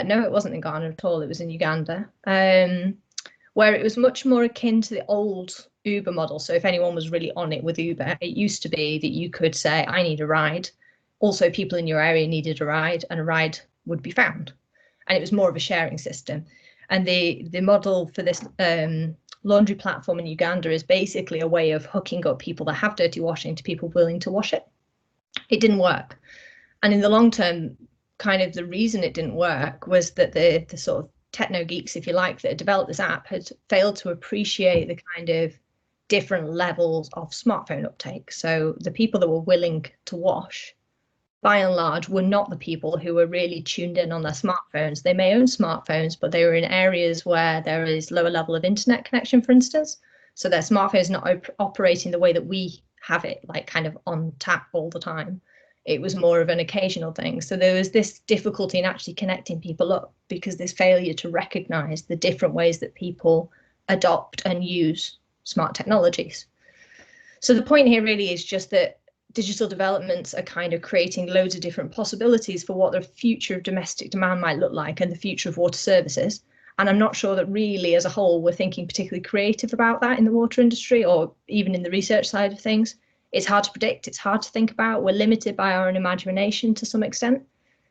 no, it wasn't in Ghana at all, it was in Uganda, where it was much more akin to the old Uber model. So if anyone was really on it with Uber, it used to be that you could say, I need a ride. Also, people in your area needed a ride, and a ride would be found. And it was more of a sharing system. And the model for this laundry platform in Uganda is basically a way of hooking up people that have dirty washing to people willing to wash it. It didn't work. And in the long term, kind of the reason it didn't work was that the sort of techno geeks, if you like, that had developed this app had failed to appreciate the kind of different levels of smartphone uptake. So the people that were willing to wash, by and large, were not the people who were really tuned in on their smartphones. They may own smartphones, but they were in areas where there is lower level of internet connection, for instance. So their smartphone is not operating the way that we have it, like kind of on tap all the time. It was more of an occasional thing. So there was this difficulty in actually connecting people up, because this failure to recognise the different ways that people adopt and use smart technologies. So the point here really is just that digital developments are kind of creating loads of different possibilities for what the future of domestic demand might look like and the future of water services. And I'm not sure that really as a whole we're thinking particularly creative about that in the water industry, or even in the research side of things. It's hard to predict, it's hard to think about. We're limited by our own imagination to some extent.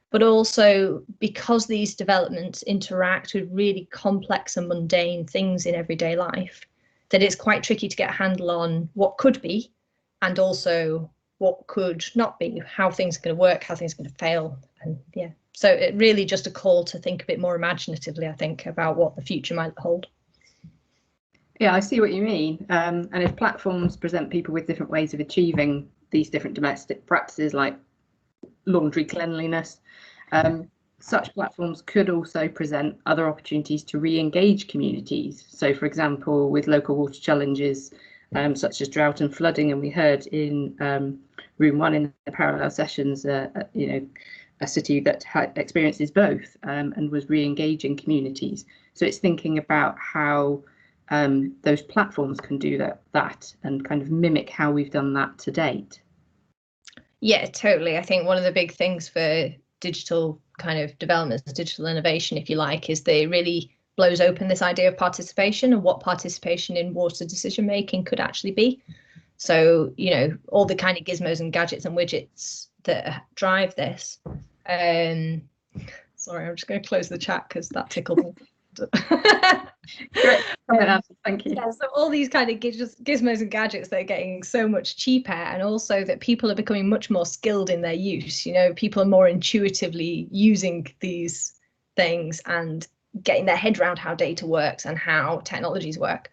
But also because these developments interact with really complex and mundane things in everyday life, that it's quite tricky to get a handle on what could be, and also what could not be, how things are going to work, how things are going to fail. And yeah, so it really just a call to think a bit more imaginatively, I think, about what the future might hold. Yeah, I see what you mean. And if platforms present people with different ways of achieving these different domestic practices like laundry cleanliness, such platforms could also present other opportunities to re-engage communities. So, for example, with local water challenges such as drought and flooding, and we heard in room 1 in the parallel sessions, a city that experiences both and was re-engaging communities. So it's thinking about how those platforms can do that and kind of mimic how we've done that to date. Yeah, totally. I think one of the big things for digital kind of developments, digital innovation, if you like, is that it really blows open this idea of participation and what participation in water decision making could actually be. So, all the kind of gizmos and gadgets and widgets that drive this. Sorry, I'm just going to close the chat because that tickled me. Great. Thank you. Yeah, so all these kind of gizmos and gadgets that are getting so much cheaper, and also that people are becoming much more skilled in their use. People are more intuitively using these things and getting their head around how data works and how technologies work.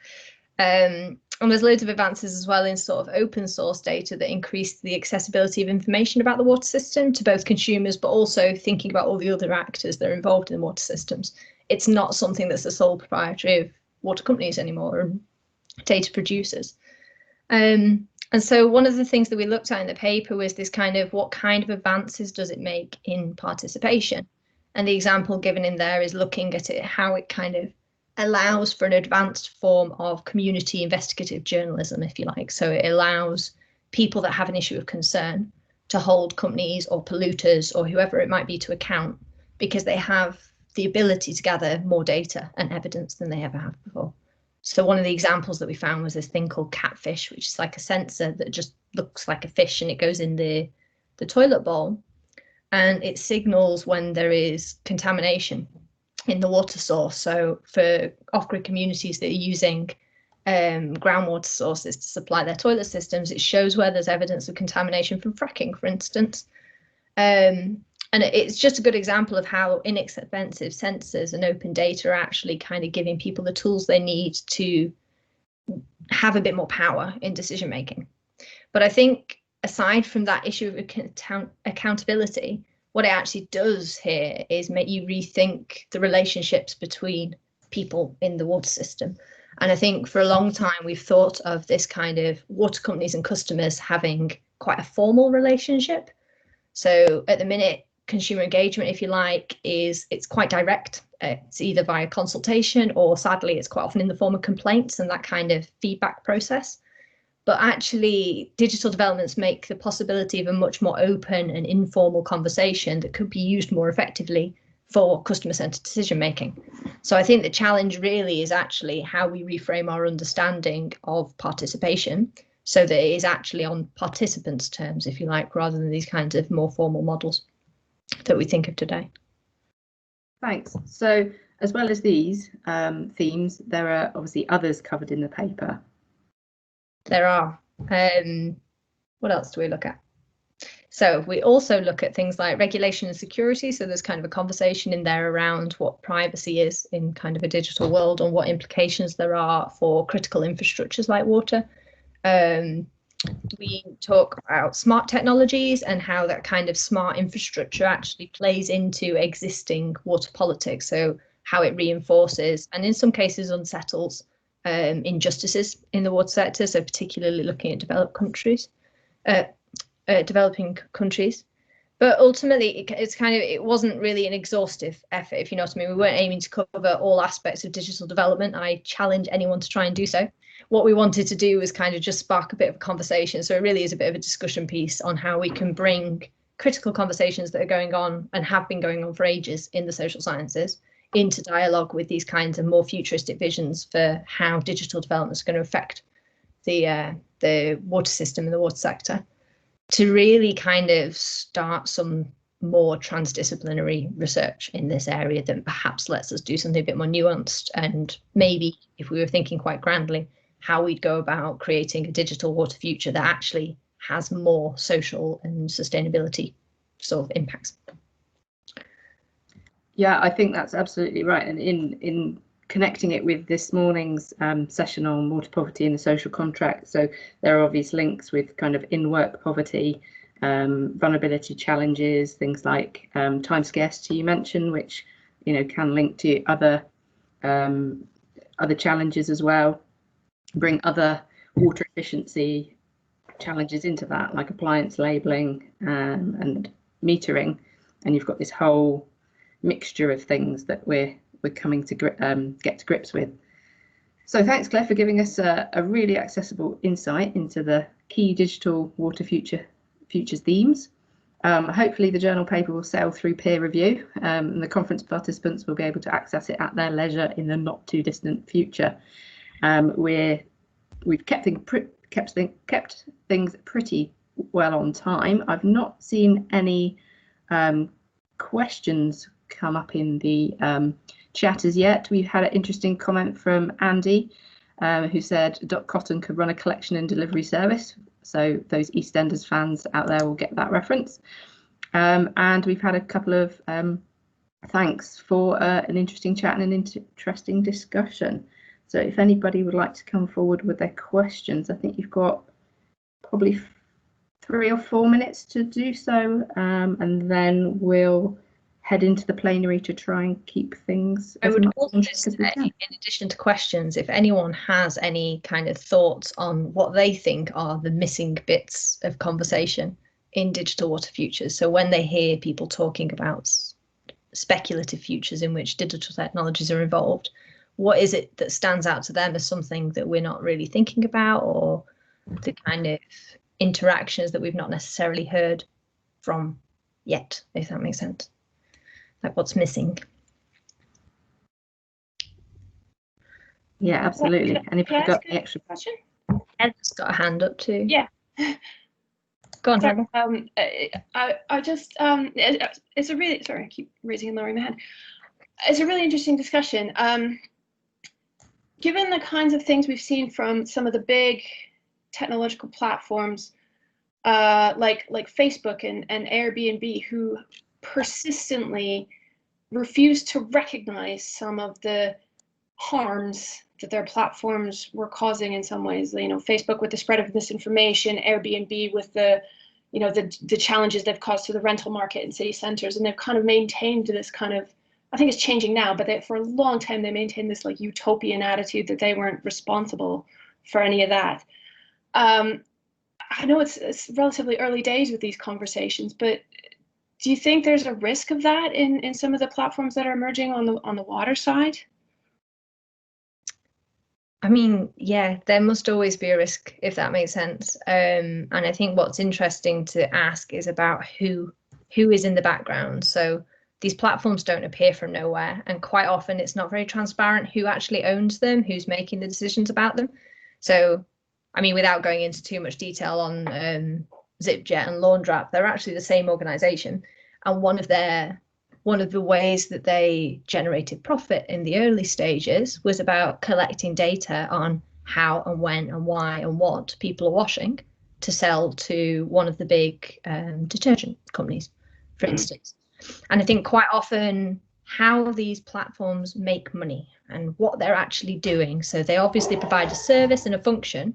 And there's loads of advances as well in sort of open source data that increase the accessibility of information about the water system to both consumers, but also thinking about all the other actors that are involved in water systems. It's not something that's the sole proprietary of water companies anymore and data producers. And so one of the things that we looked at in the paper was this kind of what kind of advances does it make in participation? And the example given in there is looking at it, how it kind of allows for an advanced form of community investigative journalism, if you like. So it allows people that have an issue of concern to hold companies or polluters or whoever it might be to account, because they have the ability to gather more data and evidence than they ever have before. So one of the examples that we found was this thing called Catfish, which is like a sensor that just looks like a fish and it goes in the toilet bowl, and it signals when there is contamination in the water source. So for off-grid communities that are using groundwater sources to supply their toilet systems, it shows where there's evidence of contamination from fracking, for instance. And it's just a good example of how inexpensive sensors and open data are actually kind of giving people the tools they need to have a bit more power in decision making. But I think aside from that issue of accountability, what it actually does here is make you rethink the relationships between people in the water system. And I think for a long time, we've thought of this kind of water companies and customers having quite a formal relationship. So at the minute, consumer engagement, if you like, it's quite direct. It's either via consultation or sadly, it's quite often in the form of complaints and that kind of feedback process. But actually, digital developments make the possibility of a much more open and informal conversation that could be used more effectively for customer-centered decision making. So I think the challenge really is actually how we reframe our understanding of participation so that it is actually on participants' terms, if you like, rather than these kinds of more formal models that we think of today. Thanks. So as well as these themes, there are obviously others covered in the paper. There are. What else do we look at? So we also look at things like regulation and security. So there's kind of a conversation in there around what privacy is in kind of a digital world and what implications there are for critical infrastructures like water. We talk about smart technologies and how that kind of smart infrastructure actually plays into existing water politics. So how it reinforces and in some cases unsettles injustices in the water sector, so particularly looking at developing countries. But ultimately, it wasn't really an exhaustive effort, if you know what I mean. We weren't aiming to cover all aspects of digital development. I challenge anyone to try and do so. What we wanted to do was kind of just spark a bit of a conversation. So it really is a bit of a discussion piece on how we can bring critical conversations that are going on and have been going on for ages in the social sciences into dialogue with these kinds of more futuristic visions for how digital development is going to affect the water system and the water sector, to really kind of start some more transdisciplinary research in this area that perhaps lets us do something a bit more nuanced, and maybe, if we were thinking quite grandly, how we'd go about creating a digital water future that actually has more social and sustainability sort of impacts. Yeah, I think that's absolutely right. And in connecting it with this morning's session on water poverty and the social contract, so there are obvious links with kind of in-work poverty vulnerability challenges, things like time scarcity you mentioned, which can link to other challenges as well, bring other water efficiency challenges into that, like appliance labelling and metering, and you've got this whole mixture of things that we're coming to get to grips with. So thanks, Claire, for giving us a really accessible insight into the key digital water futures themes. Hopefully the journal paper will sail through peer review, and the conference participants will be able to access it at their leisure in the not too distant future. We've kept things pretty well on time. I've not seen any questions come up in the chat as yet. We've had an interesting comment from Andy, who said Cotton could run a collection and delivery service. So those EastEnders fans out there will get that reference. And we've had a couple of thanks for an interesting chat and an interesting discussion. So if anybody would like to come forward with their questions, I think you've got probably 3 or 4 minutes to do so, and then we'll head into the plenary to try and keep things. I would also say, in addition to questions, if anyone has any kind of thoughts on what they think are the missing bits of conversation in digital water futures. So when they hear people talking about speculative futures in which digital technologies are involved, what is it that stands out to them as something that we're not really thinking about, or the kind of interactions that we've not necessarily heard from yet, if that makes sense? Like what's missing? Yeah, absolutely. And if you've got the extra question, Ed's got a hand up too. Yeah. Go on, Sorry, I just it's a really, sorry, I keep raising and lowering my hand. It's a really interesting discussion. Given the kinds of things we've seen from some of the big technological platforms, like Facebook and Airbnb, who persistently refuse to recognize some of the harms that their platforms were causing in some ways. Facebook with the spread of misinformation, Airbnb with the challenges they've caused to the rental market in city centers, and they've kind of maintained this kind of, I think it's changing now, but for a long time they maintained this like utopian attitude that they weren't responsible for any of that. I know it's relatively early days with these conversations, but do you think there's a risk of that in some of the platforms that are emerging on the water side? I mean, yeah, there must always be a risk, if that makes sense. And I think what's interesting to ask is about who is in the background. So these platforms don't appear from nowhere, and quite often it's not very transparent who actually owns them, who's making the decisions about them. So, I mean, without going into too much detail on ZipJet and Laundrap, they're actually the same organization. And one of the ways that they generated profit in the early stages was about collecting data on how and when and why and what people are washing to sell to one of the big detergent companies, for instance. And I think quite often how these platforms make money and what they're actually doing. So they obviously provide a service and a function,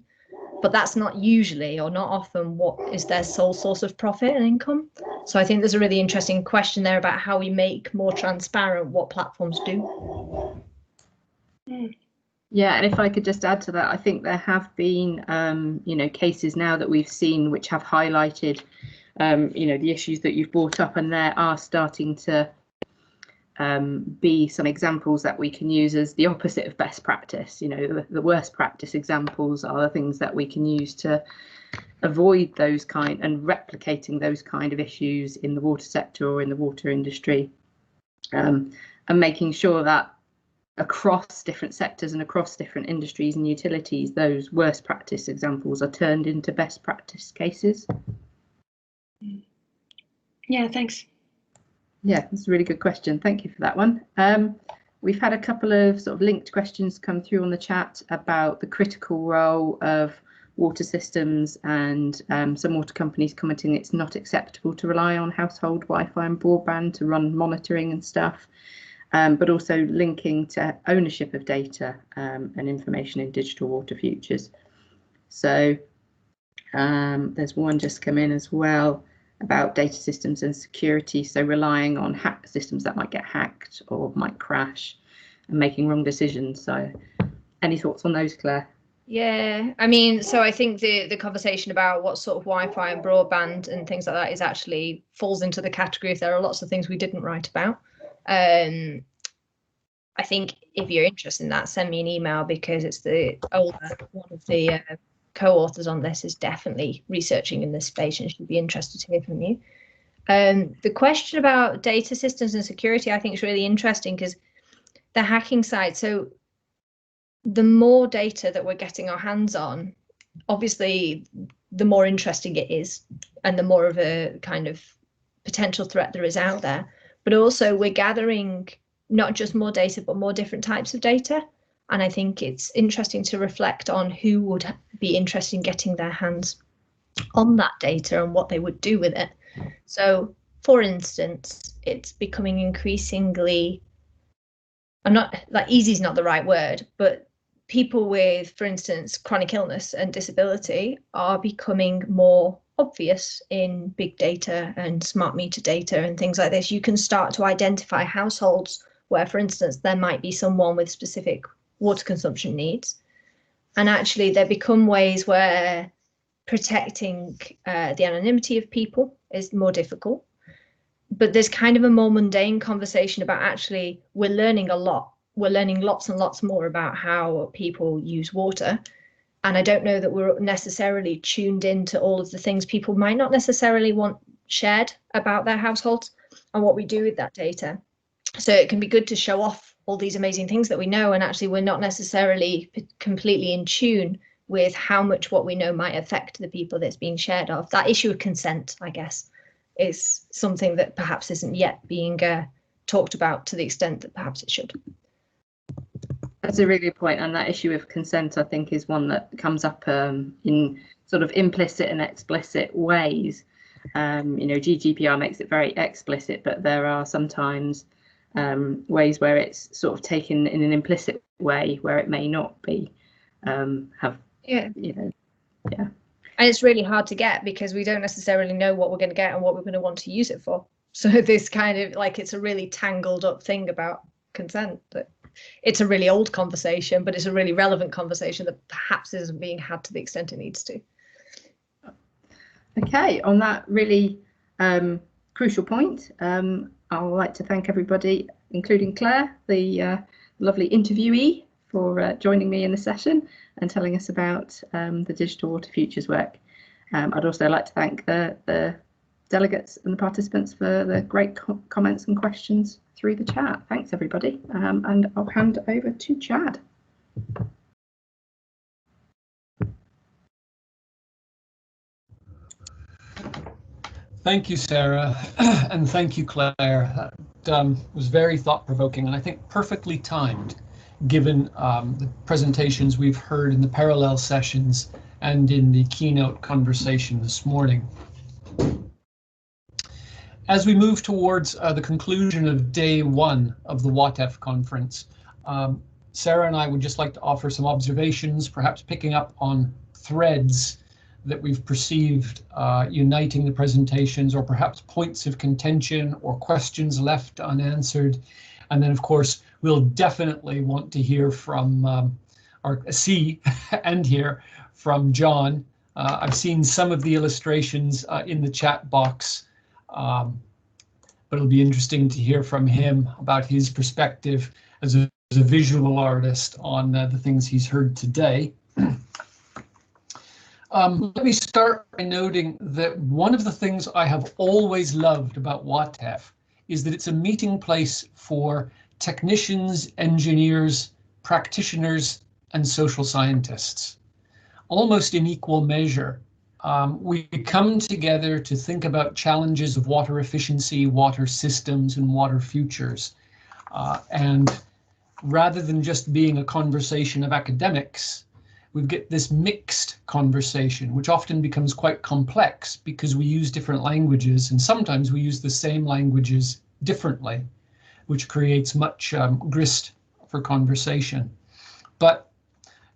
but that's not usually or not often what is their sole source of profit and income. So I think there's a really interesting question there about how we make more transparent what platforms do. Yeah, and if I could just add to that, I think there have been, cases now that we've seen which have highlighted, the issues that you've brought up, and there are starting to be some examples that we can use as the opposite of best practice. The worst practice examples are the things that we can use to avoid those kind and replicating those kind of issues in the water sector or in the water industry, and making sure that across different sectors and across different industries and utilities, those worst practice examples are turned into best practice cases. Yeah, thanks. Yeah, that's a really good question. Thank you for that one. We've had a couple of sort of linked questions come through on the chat about the critical role of water systems, and some water companies commenting it's not acceptable to rely on household Wi-Fi and broadband to run monitoring and stuff, but also linking to ownership of data and information in digital water futures. So there's one just come in as well. about data systems and security, so relying on systems that might get hacked or might crash and making wrong decisions. So any thoughts on those, Claire? Yeah, I mean, so I think the conversation about what sort of Wi-Fi and broadband and things like that is actually falls into the category if there are lots of things we didn't write about. I think if you're interested in that, send me an email, because it's one of the co-authors on this is definitely researching in this space and should be interested to hear from you. The question about data systems and security, I think, is really interesting, because the hacking side, so the more data that we're getting our hands on, obviously the more interesting it is and the more of a kind of potential threat there is out there. But also we're gathering not just more data, but more different types of data. And I think it's interesting to reflect on who would be interested in getting their hands on that data and what they would do with it. So, for instance, it's becoming increasingly, easy is not the right word, but people with, for instance, chronic illness and disability are becoming more obvious in big data and smart meter data and things like this. You can start to identify households where, for instance, there might be someone with specific water consumption needs. And actually there become ways where protecting the anonymity of people is more difficult. But there's kind of a more mundane conversation about actually we're learning a lot. We're learning lots and lots more about how people use water. And I don't know that we're necessarily tuned into all of the things people might not necessarily want shared about their households and what we do with that data. So it can be good to show off all these amazing things that we know, and actually we're not necessarily completely in tune with how much what we know might affect the people that's being shared of. That issue of consent, I guess, is something that perhaps isn't yet being talked about to the extent that perhaps it should. That's a really good point, and that issue of consent, I think, is one that comes up in sort of implicit and explicit ways. GDPR makes it very explicit, but there are sometimes ways where it's sort of taken in an implicit way where it may not be And it's really hard to get, because we don't necessarily know what we're going to get and what we're going to want to use it for. So this kind of it's a really tangled up thing about consent. That it's a really old conversation, but it's a really relevant conversation that perhaps isn't being had to the extent it needs to. Okay, on that really crucial point, I would like to thank everybody, including Claire, the lovely interviewee, for joining me in the session and telling us about the Digital Water Futures work. I'd also like to thank the delegates and the participants for the great comments and questions through the chat. Thanks, everybody. And I'll hand over to Chad. Thank you, Sarah, and thank you, Claire. That was very thought-provoking, and I think perfectly timed, given the presentations we've heard in the parallel sessions and in the keynote conversation this morning. As we move towards the conclusion of day one of the Watef conference, Sarah and I would just like to offer some observations, perhaps picking up on threads that we've perceived uniting the presentations, or perhaps points of contention or questions left unanswered. And then, of course, we'll definitely want to hear from and hear from John. I've seen some of the illustrations in the chat box, but it'll be interesting to hear from him about his perspective as a visual artist on the things he's heard today. Let me start by noting that one of the things I have always loved about Watef is that it's a meeting place for technicians, engineers, practitioners, and social scientists, almost in equal measure. We come together to think about challenges of water efficiency, water systems, and water futures. And rather than just being a conversation of academics, we get this mixed conversation, which often becomes quite complex because we use different languages, and sometimes we use the same languages differently, which creates much grist for conversation. But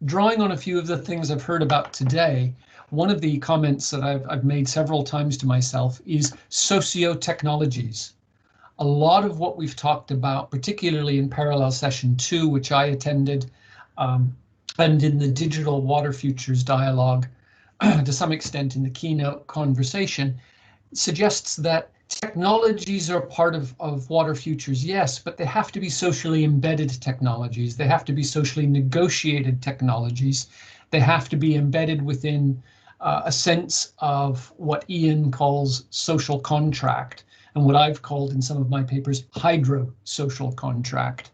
drawing on a few of the things I've heard about today, one of the comments that I've made several times to myself is socio-technologies. A lot of what we've talked about, particularly in Parallel Session 2, which I attended, and in the Digital Water Futures Dialogue, to some extent in the Keynote Conversation, suggests that technologies are part of water futures, yes, but they have to be socially embedded technologies. They have to be socially negotiated technologies. They have to be embedded within a sense of what Iain calls social contract, and what I've called in some of my papers hydro-social contract.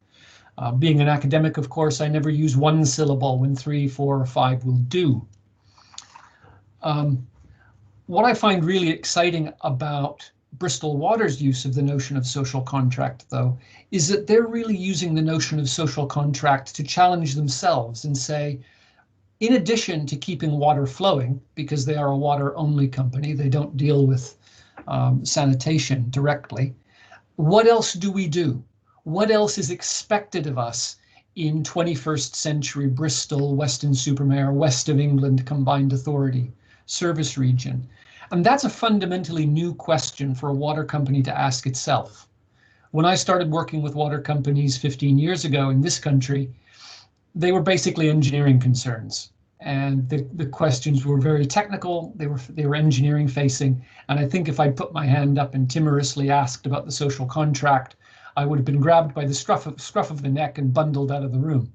Being an academic, of course, I never use one syllable when 3, 4, or 5 will do. What I find really exciting about Bristol Water's use of the notion of social contract, though, is that they're really using the notion of social contract to challenge themselves and say, in addition to keeping water flowing, because they are a water-only company, they don't deal with sanitation directly, what else do we do? What else is expected of us in 21st century Bristol, Weston-super-Mare, West of England Combined Authority service region? And that's a fundamentally new question for a water company to ask itself. When I started working with water companies 15 years ago in this country, they were basically engineering concerns. And the questions were very technical, they were engineering facing. And I think if I put my hand up and timorously asked about the social contract, I would have been grabbed by the scruff of the neck and bundled out of the room.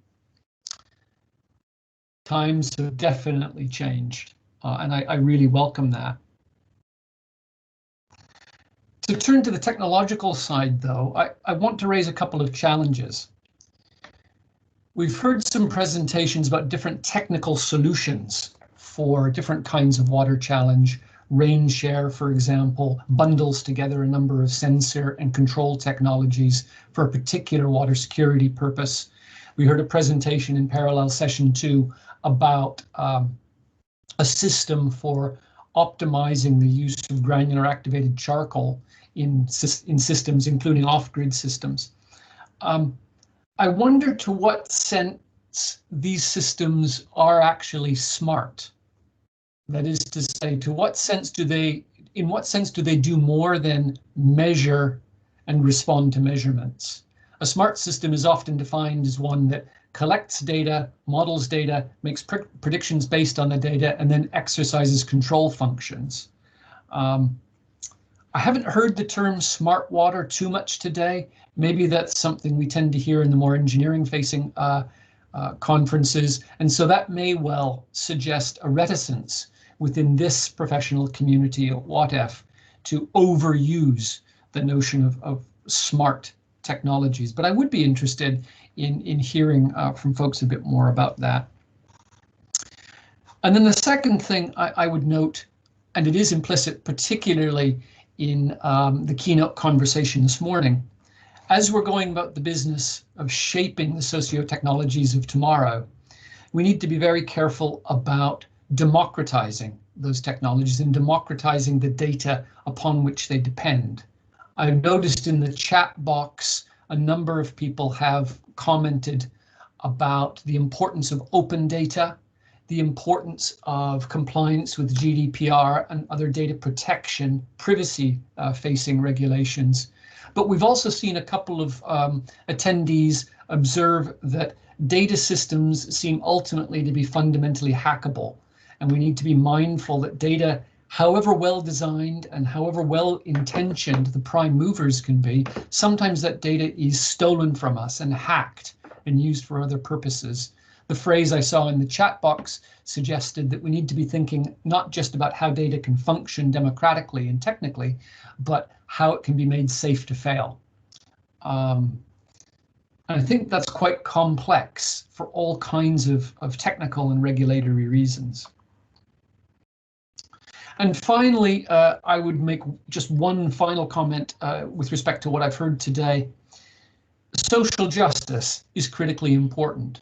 Times have definitely changed, and I really welcome that. To turn to the technological side, though, I want to raise a couple of challenges. We've heard some presentations about different technical solutions for different kinds of water challenge. Rain share, for example, bundles together a number of sensor and control technologies for a particular water security purpose. We heard a presentation in Parallel Session 2 about a system for optimizing the use of granular activated charcoal in systems, including off-grid systems. I wonder to what sense these systems are actually smart. That is to say, in what sense do they do more than measure and respond to measurements? A smart system is often defined as one that collects data, models data, makes predictions based on the data, and then exercises control functions. I haven't heard the term smart water too much today. Maybe that's something we tend to hear in the more engineering-facing conferences, and so that may well suggest a reticence within this professional community at Watef to overuse the notion of smart technologies. But I would be interested in hearing from folks a bit more about that. And then the second thing I would note, and it is implicit particularly in the keynote conversation this morning, as we're going about the business of shaping the socio-technologies of tomorrow, we need to be very careful about democratizing those technologies and democratizing the data upon which they depend. I've noticed in the chat box a number of people have commented about the importance of open data, the importance of compliance with GDPR and other data protection, privacy-facing regulations. But we've also seen a couple of attendees observe that data systems seem ultimately to be fundamentally hackable. And we need to be mindful that data, however well designed and however well intentioned the prime movers can be, sometimes that data is stolen from us and hacked and used for other purposes. The phrase I saw in the chat box suggested that we need to be thinking not just about how data can function democratically and technically, but how it can be made safe to fail. And I think that's quite complex for all kinds of technical and regulatory reasons. And finally, I would make just one final comment with respect to what I've heard today. Social justice is critically important.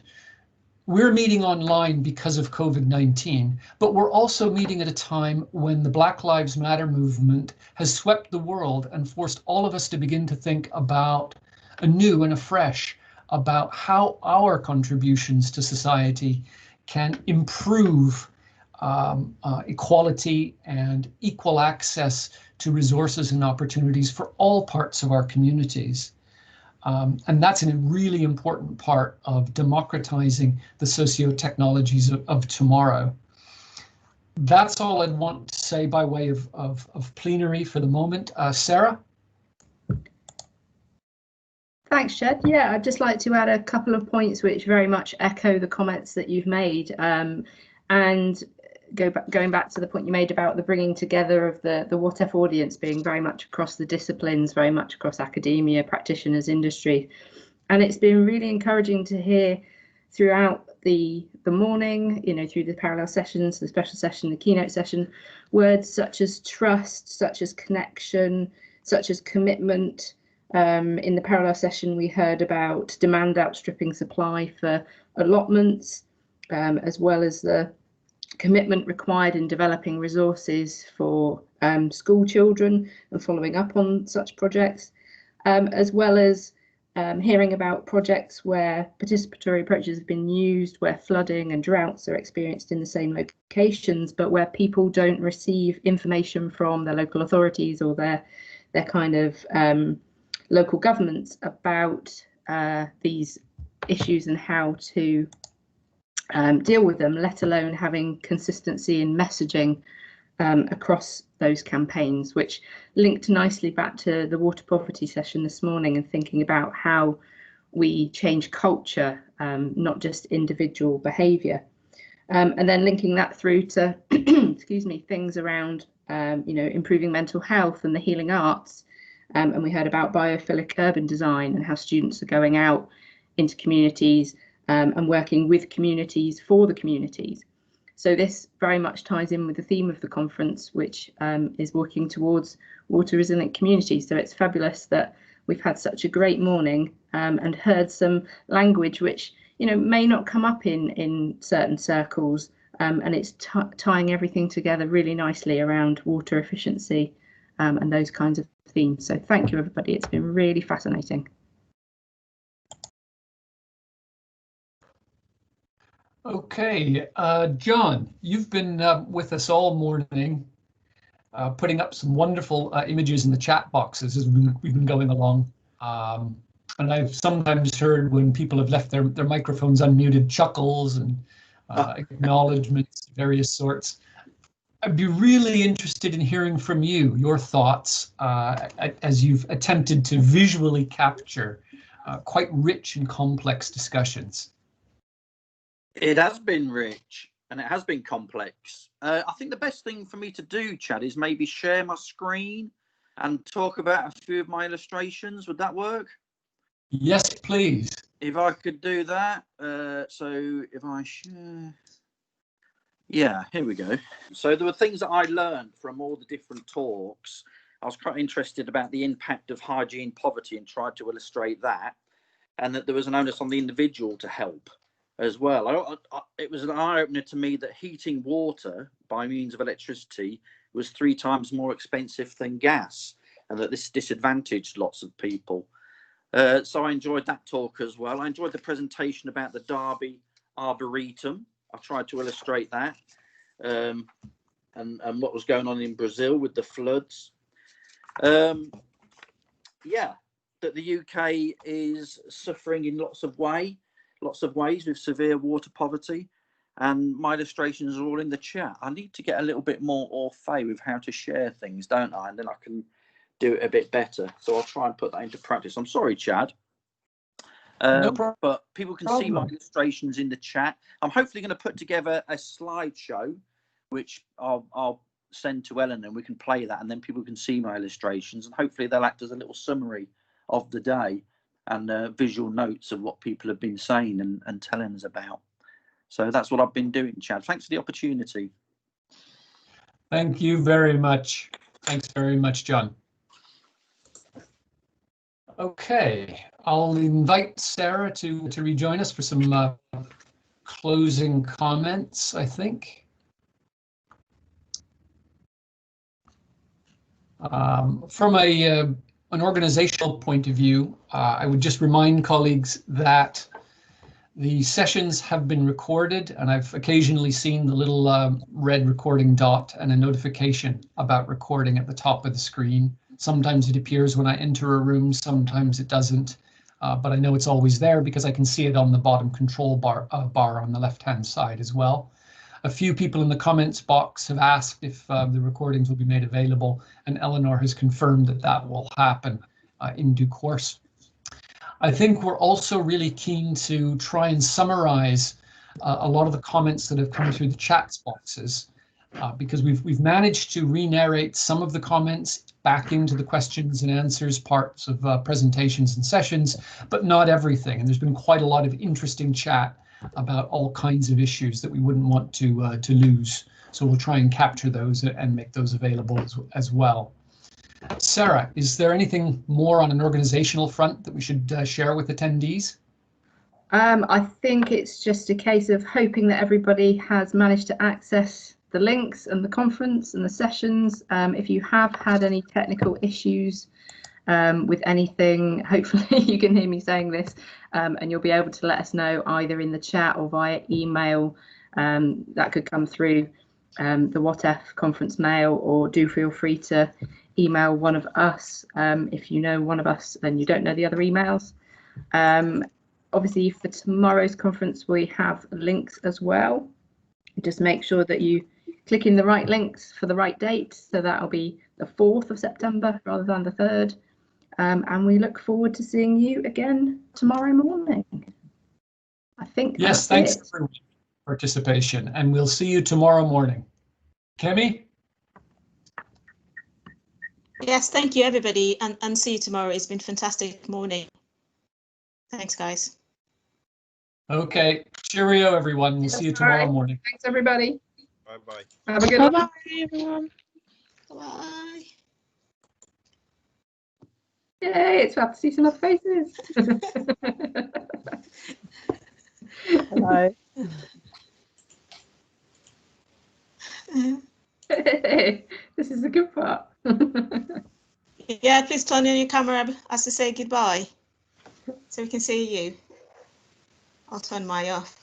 We're meeting online because of COVID-19, but we're also meeting at a time when the Black Lives Matter movement has swept the world and forced all of us to begin to think about anew and afresh about how our contributions to society can improve equality and equal access to resources and opportunities for all parts of our communities. And that's a really important part of democratizing the socio-technologies of tomorrow. That's all I'd want to say by way of plenary for the moment. Sarah? Thanks, Jed. Yeah, I'd just like to add a couple of points which very much echo the comments that you've made, and going back to the point you made about the bringing together of the Watef audience being very much across the disciplines, very much across academia, practitioners, industry. And it's been really encouraging to hear throughout the morning, you know, through the parallel sessions, the special session, the keynote session, words such as trust, such as connection, such as commitment. In the parallel session, we heard about demand outstripping supply for allotments, as well as the commitment required in developing resources for school children and following up on such projects, as well as hearing about projects where participatory approaches have been used, where flooding and droughts are experienced in the same locations, but where people don't receive information from their local authorities or their kind of local governments about these issues and how to deal with them, let alone having consistency in messaging across those campaigns, which linked nicely back to the water poverty session this morning and thinking about how we change culture, not just individual behaviour. And then linking that through to, excuse me, things around, you know, improving mental health and the healing arts. And we heard about biophilic urban design and how students are going out into communities and working with communities for the communities. So this very much ties in with the theme of the conference, which is working towards water resilient communities. So it's fabulous that we've had such a great morning and heard some language which, you know, may not come up in certain circles, and it's tying everything together really nicely around water efficiency and those kinds of themes. So thank you, everybody. It's been really fascinating. Okay, John, you've been with us all morning, putting up some wonderful images in the chat boxes as we've been going along. And I've sometimes heard when people have left their microphones unmuted, chuckles and acknowledgements of various sorts. I'd be really interested in hearing from you, your thoughts, as you've attempted to visually capture quite rich and complex discussions. It has been rich and it has been complex. I think the best thing for me to do, Chad, is maybe share my screen and talk about a few of my illustrations. Would that work? Yes, please. If I could do that. So if I share. Yeah, here we go. So there were things that I learned from all the different talks. I was quite interested about the impact of hygiene poverty and tried to illustrate that, and that there was an onus on the individual to help as well. It was an eye-opener to me that heating water by means of electricity was 3 times more expensive than gas, and that this disadvantaged lots of people. So I enjoyed that talk as well. I enjoyed the presentation about the Derby Arboretum. I tried to illustrate that and what was going on in Brazil with the floods. Yeah, that the UK is suffering in lots of ways with severe water poverty, and my illustrations are all in the chat. I need to get a little bit more au fait with how to share things, don't I? And then I can do it a bit better. So I'll try and put that into practice. I'm sorry, Chad. No problem. But people can see my illustrations in the chat. I'm hopefully going to put together a slideshow, which I'll send to Ellen, and we can play that, and then people can see my illustrations, and hopefully they'll act as a little summary of the day and visual notes of what people have been saying and telling us about. So that's what I've been doing, Chad. Thanks for the opportunity. Thank you very much. Thanks very much, John. Okay, I'll invite Sarah to rejoin us for some closing comments, I think. From an organizational point of view, I would just remind colleagues that The sessions have been recorded, and I've occasionally seen the little red recording dot and a notification about recording at the top of the screen. Sometimes it appears when I enter a room, sometimes it doesn't, but I know it's always there because I can see it on the bottom control bar on the left-hand side as well. A few people in the comments box have asked if the recordings will be made available, and Eleanor has confirmed that that will happen in due course. I think we're also really keen to try and summarize a lot of the comments that have come through the chats boxes, because we've managed to re-narrate some of the comments back into the questions and answers parts of presentations and sessions, but not everything. And there's been quite a lot of interesting chat about all kinds of issues that we wouldn't want to lose. So we'll try and capture those and make those available as well. Sarah, is there anything more on an organizational front that we should share with attendees? I think it's just a case of hoping that everybody has managed to access the links and the conference and the sessions. If you have had any technical issues with anything, hopefully you can hear me saying this, and you'll be able to let us know either in the chat or via email. That could come through the Watef conference mail, or do feel free to email one of us if you know one of us and you don't know the other emails. Obviously for tomorrow's conference we have links as well. Just make sure that you click in the right links for the right date, so that'll be the 4th of September rather than the 3rd. And we look forward to seeing you again tomorrow morning. I think yes, thanks for your participation, and we'll see you tomorrow morning. Kemi? Yes, thank you everybody, and see you tomorrow. It's been a fantastic morning. Thanks guys. Okay, cheerio everyone. We'll see you tomorrow morning. Thanks everybody. Bye-bye. Have a good one. Bye everyone. Bye. Yay, it's fab to see some other faces. Hello. This is the good part. Yeah, please turn on your camera as to say goodbye, so we can see you. I'll turn my off.